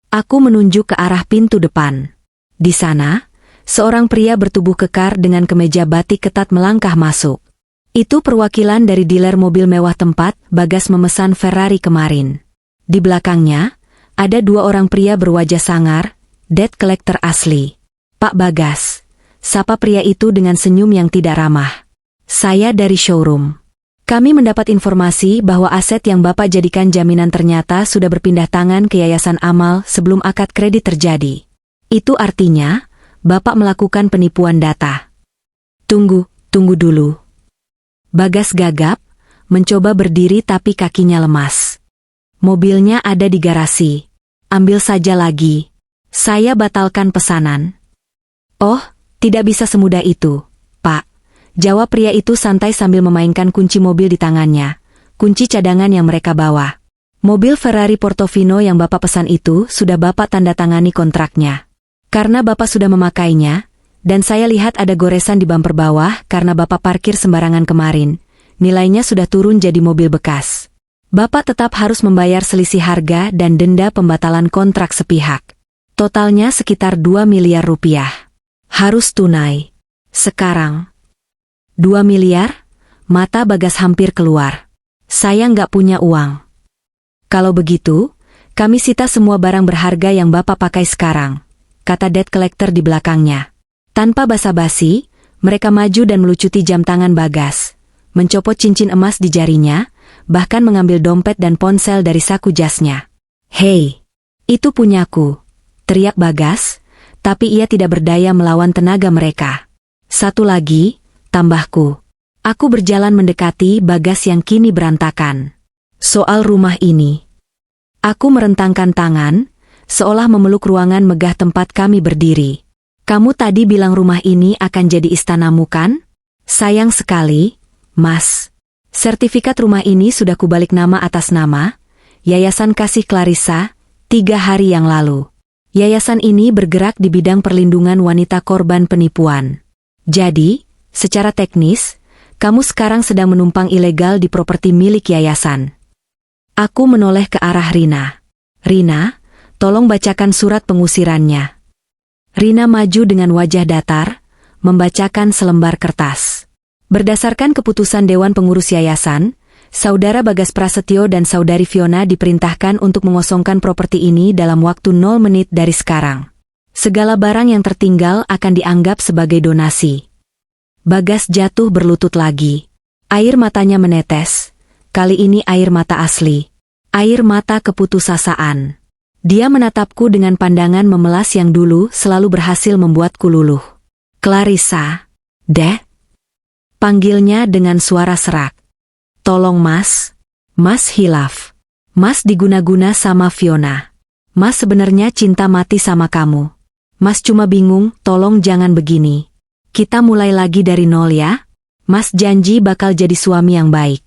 Aku menunjuk ke arah pintu depan. Di sana, seorang pria bertubuh kekar dengan kemeja batik ketat melangkah masuk. Itu perwakilan dari dealer mobil mewah tempat Bagas memesan Ferrari kemarin. Di belakangnya, ada dua orang pria berwajah sangar, debt collector asli. Pak Bagas, sapa pria itu dengan senyum yang tidak ramah. Saya dari showroom. Kami mendapat informasi bahwa aset yang Bapak jadikan jaminan ternyata sudah berpindah tangan ke Yayasan Amal sebelum akad kredit terjadi. Itu artinya, Bapak melakukan penipuan data. Tunggu dulu. Bagas gagap, mencoba berdiri tapi kakinya lemas. Mobilnya ada di garasi. Ambil saja lagi. Saya batalkan pesanan. Oh, tidak bisa semudah itu, Pak. Jawab pria itu santai sambil memainkan kunci mobil di tangannya. Kunci cadangan yang mereka bawa. Mobil Ferrari Portofino yang Bapak pesan itu sudah Bapak tanda tangani kontraknya. Karena Bapak sudah memakainya, dan saya lihat ada goresan di bumper bawah karena Bapak parkir sembarangan kemarin, nilainya sudah turun jadi mobil bekas. Bapak tetap harus membayar selisih harga dan denda pembatalan kontrak sepihak. Totalnya sekitar 2 miliar rupiah. Harus tunai. Sekarang. 2 miliar? Mata Bagas hampir keluar. Saya nggak punya uang. Kalau begitu, kami sita semua barang berharga yang Bapak pakai sekarang, kata debt collector di belakangnya. Tanpa basa-basi, mereka maju dan melucuti jam tangan Bagas, mencopot cincin emas di jarinya, bahkan mengambil dompet dan ponsel dari saku jasnya. Hei, itu punyaku, teriak Bagas, tapi ia tidak berdaya melawan tenaga mereka. Satu lagi, tambahku. Aku berjalan mendekati Bagas yang kini berantakan. Soal rumah ini. Aku merentangkan tangan, seolah memeluk ruangan megah tempat kami berdiri. Kamu tadi bilang rumah ini akan jadi istanamu kan? Sayang sekali, Mas. Sertifikat rumah ini sudah kubalik nama atas nama, Yayasan Kasih Clarissa, 3 hari yang lalu. Yayasan ini bergerak di bidang perlindungan wanita korban penipuan. Jadi, secara teknis, kamu sekarang sedang menumpang ilegal di properti milik yayasan. Aku menoleh ke arah Rina. Rina, tolong bacakan surat pengusirannya. Rina maju dengan wajah datar, membacakan selembar kertas. Berdasarkan keputusan Dewan Pengurus Yayasan, Saudara Bagas Prasetyo dan Saudari Fiona diperintahkan untuk mengosongkan properti ini dalam waktu 0 menit dari sekarang. Segala barang yang tertinggal akan dianggap sebagai donasi. Bagas jatuh berlutut lagi. Air matanya menetes. Kali ini air mata asli. Air mata keputusasaan. Dia menatapku dengan pandangan memelas yang dulu selalu berhasil membuatku luluh. Clarissa. Deh? Panggilnya dengan suara serak. Tolong Mas. Mas hilaf. Mas diguna-guna sama Fiona. Mas sebenarnya cinta mati sama kamu. Mas cuma bingung, tolong jangan begini. Kita mulai lagi dari nol ya. Mas janji bakal jadi suami yang baik.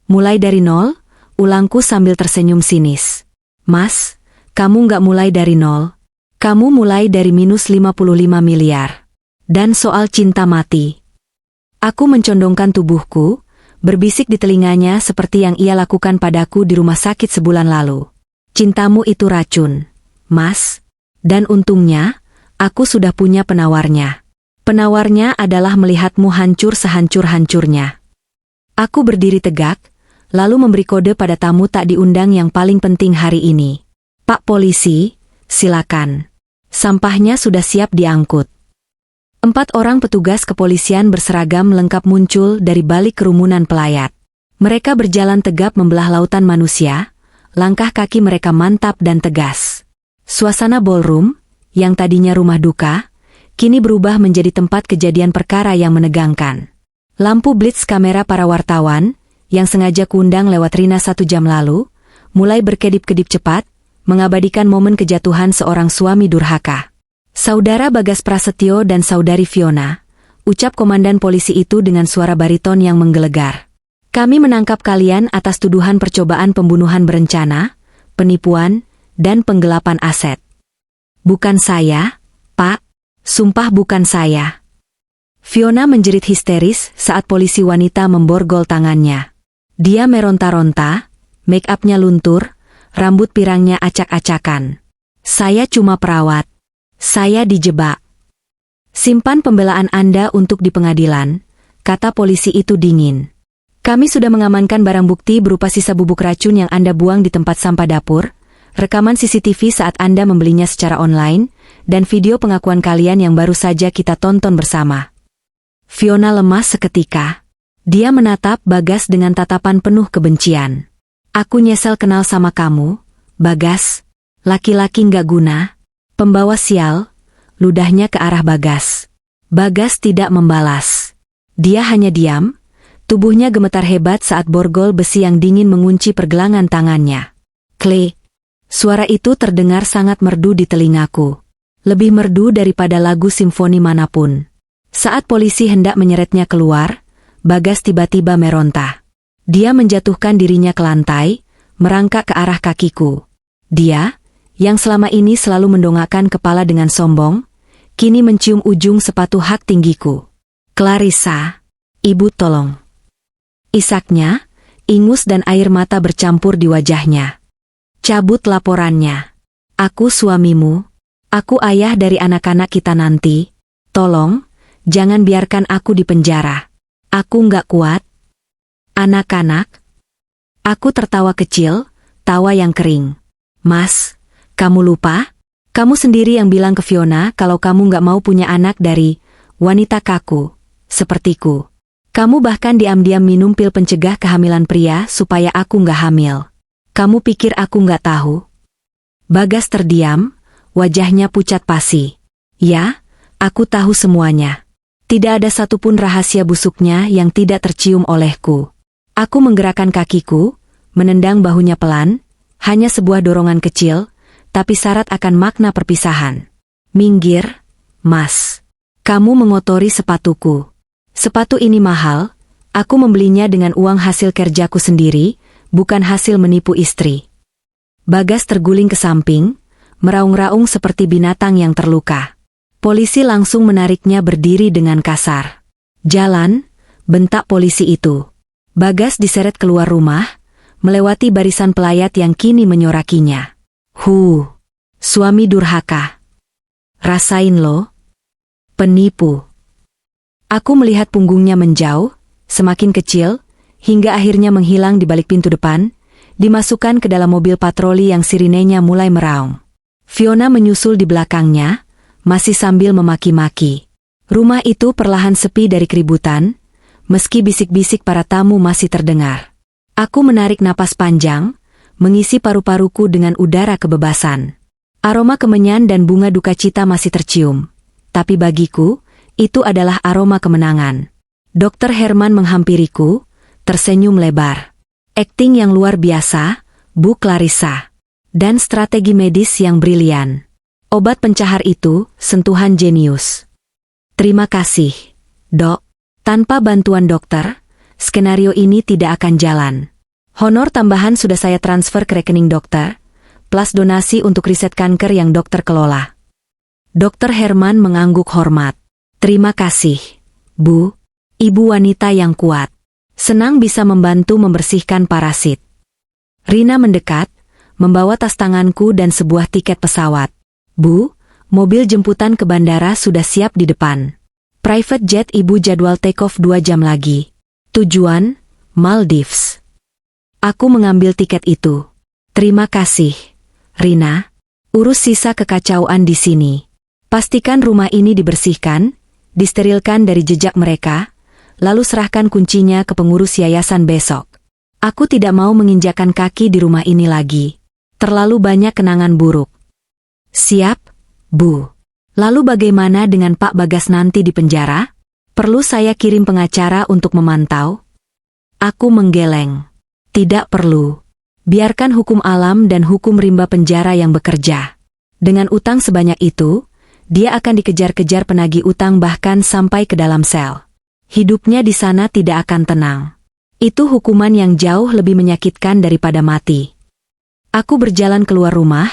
Mulai dari nol? Ulangku sambil tersenyum sinis. Mas, kamu nggak mulai dari nol. Kamu mulai dari minus 55 miliar. Dan soal cinta mati. Aku mencondongkan tubuhku, berbisik di telinganya seperti yang ia lakukan padaku di rumah sakit sebulan lalu. Cintamu itu racun, Mas. Dan untungnya, aku sudah punya penawarnya. Penawarnya adalah melihatmu hancur sehancur-hancurnya. Aku berdiri tegak, lalu memberi kode pada tamu tak diundang yang paling penting hari ini. Pak Polisi, silakan. Sampahnya sudah siap diangkut. 4 orang petugas kepolisian berseragam lengkap muncul dari balik kerumunan pelayat. Mereka berjalan tegap membelah lautan manusia, langkah kaki mereka mantap dan tegas. Suasana ballroom, yang tadinya rumah duka, kini berubah menjadi tempat kejadian perkara yang menegangkan. Lampu blitz kamera para wartawan, yang sengaja kuundang lewat Rina 1 jam lalu, mulai berkedip-kedip cepat, mengabadikan momen kejatuhan seorang suami durhaka. Saudara Bagas Prasetyo dan Saudari Fiona, ucap komandan polisi itu dengan suara bariton yang menggelegar. Kami menangkap kalian atas tuduhan percobaan pembunuhan berencana, penipuan, dan penggelapan aset. Bukan saya, Pak. Sumpah bukan saya. Fiona menjerit histeris saat polisi wanita memborgol tangannya. Dia meronta-ronta, make-upnya luntur, rambut pirangnya acak-acakan. Saya cuma perawat. Saya dijebak. Simpan pembelaan Anda untuk di pengadilan, kata polisi itu dingin. Kami sudah mengamankan barang bukti berupa sisa bubuk racun yang Anda buang di tempat sampah dapur, rekaman CCTV saat Anda membelinya secara online, dan video pengakuan kalian yang baru saja kita tonton bersama. Fiona lemas seketika. Dia menatap Bagas dengan tatapan penuh kebencian. Aku nyesel kenal sama kamu, Bagas. Laki-laki nggak guna. Pembawa sial. Ludahnya ke arah Bagas. Bagas tidak membalas. Dia hanya diam. Tubuhnya gemetar hebat saat borgol besi yang dingin mengunci pergelangan tangannya. Klik. Suara itu terdengar sangat merdu di telingaku. Lebih merdu daripada lagu simfoni manapun. Saat polisi hendak menyeretnya keluar, Bagas tiba-tiba meronta. Dia menjatuhkan dirinya ke lantai, merangkak ke arah kakiku. Dia, yang selama ini selalu mendongakkan kepala dengan sombong, kini mencium ujung sepatu hak tinggiku. Clarissa, ibu tolong. Isaknya, ingus dan air mata bercampur di wajahnya. Cabut laporannya. Aku suamimu. Aku ayah dari anak-anak kita nanti. Tolong, jangan biarkan aku di penjara. Aku nggak kuat. Anak-anak. Aku tertawa kecil, tawa yang kering. Mas, kamu lupa? Kamu sendiri yang bilang ke Fiona kalau kamu nggak mau punya anak dari wanita kaku, sepertiku. Kamu bahkan diam-diam minum pil pencegah kehamilan pria supaya aku nggak hamil. Kamu pikir aku nggak tahu? Bagas terdiam, wajahnya pucat pasi. Ya, aku tahu semuanya. Tidak ada satupun rahasia busuknya yang tidak tercium olehku. Aku menggerakkan kakiku, menendang bahunya pelan, hanya sebuah dorongan kecil, tapi syarat akan makna perpisahan. Minggir, Mas. Kamu mengotori sepatuku. Sepatu ini mahal, aku membelinya dengan uang hasil kerjaku sendiri, bukan hasil menipu istri. Bagas terguling ke samping, meraung-raung seperti binatang yang terluka. Polisi langsung menariknya berdiri dengan kasar. Jalan, bentak polisi itu. Bagas diseret keluar rumah, melewati barisan pelayat yang kini menyorakinya. Suami durhaka. Rasain lo. Penipu. Aku melihat punggungnya menjauh, semakin kecil, hingga akhirnya menghilang di balik pintu depan, dimasukkan ke dalam mobil patroli yang sirinenya mulai meraung. Fiona menyusul di belakangnya, masih sambil memaki-maki. Rumah itu perlahan sepi dari keributan, meski bisik-bisik para tamu masih terdengar. Aku menarik napas panjang, mengisi paru-paruku dengan udara kebebasan. Aroma kemenyan dan bunga duka cita masih tercium, tapi bagiku, itu adalah aroma kemenangan. Dr. Herman menghampiriku, tersenyum lebar. Akting yang luar biasa, Bu Clarissa. Dan strategi medis yang brilian. Obat pencahar itu, sentuhan jenius. Terima kasih, Dok. Tanpa bantuan dokter, skenario ini tidak akan jalan. Honor tambahan sudah saya transfer ke rekening dokter, plus donasi untuk riset kanker yang dokter kelola. Dr. Herman mengangguk hormat. Terima kasih, Bu. Ibu wanita yang kuat. Senang bisa membantu membersihkan parasit. Rina mendekat, membawa tas tanganku dan sebuah tiket pesawat. Bu, mobil jemputan ke bandara sudah siap di depan. Private jet ibu jadwal take off 2 jam lagi. Tujuan, Maldives. Aku mengambil tiket itu. Terima kasih, Rina. Urus sisa kekacauan di sini. Pastikan rumah ini dibersihkan, disterilkan dari jejak mereka, lalu serahkan kuncinya ke pengurus yayasan besok. Aku tidak mau menginjakan kaki di rumah ini lagi. Terlalu banyak kenangan buruk. Siap, Bu. Lalu bagaimana dengan Pak Bagas nanti di penjara? Perlu saya kirim pengacara untuk memantau? Aku menggeleng. Tidak perlu. Biarkan hukum alam dan hukum rimba penjara yang bekerja. Dengan utang sebanyak itu, dia akan dikejar-kejar penagih utang bahkan sampai ke dalam sel. Hidupnya di sana tidak akan tenang. Itu hukuman yang jauh lebih menyakitkan daripada mati. Aku berjalan keluar rumah,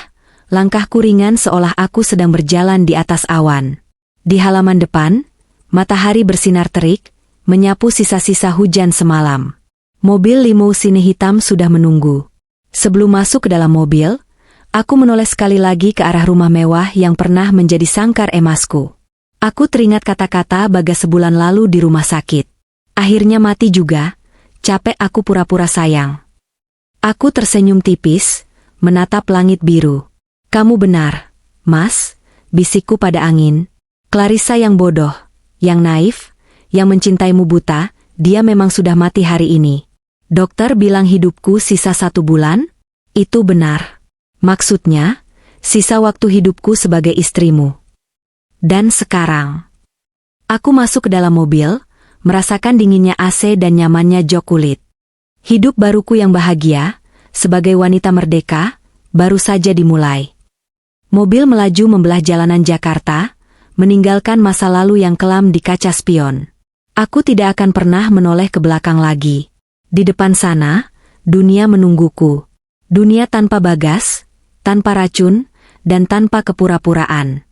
langkahku ringan seolah aku sedang berjalan di atas awan. Di halaman depan, matahari bersinar terik, menyapu sisa-sisa hujan semalam. Mobil limousin hitam sudah menunggu. Sebelum masuk ke dalam mobil, aku menoleh sekali lagi ke arah rumah mewah yang pernah menjadi sangkar emasku. Aku teringat kata-kata Bagas sebulan lalu di rumah sakit. Akhirnya mati juga, capek aku pura-pura sayang. Aku tersenyum tipis, menatap langit biru. Kamu benar, Mas, bisikku pada angin. Clarissa yang bodoh, yang naif, yang mencintaimu buta, dia memang sudah mati hari ini. Dokter bilang hidupku sisa 1 bulan? Itu benar. Maksudnya, sisa waktu hidupku sebagai istrimu. Dan sekarang, aku masuk ke dalam mobil, merasakan dinginnya AC dan nyamannya jok kulit. Hidup baruku yang bahagia, sebagai wanita merdeka, baru saja dimulai. Mobil melaju membelah jalanan Jakarta, meninggalkan masa lalu yang kelam di kaca spion. Aku tidak akan pernah menoleh ke belakang lagi. Di depan sana, dunia menungguku. Dunia tanpa Bagas, tanpa racun, dan tanpa kepura-puraan.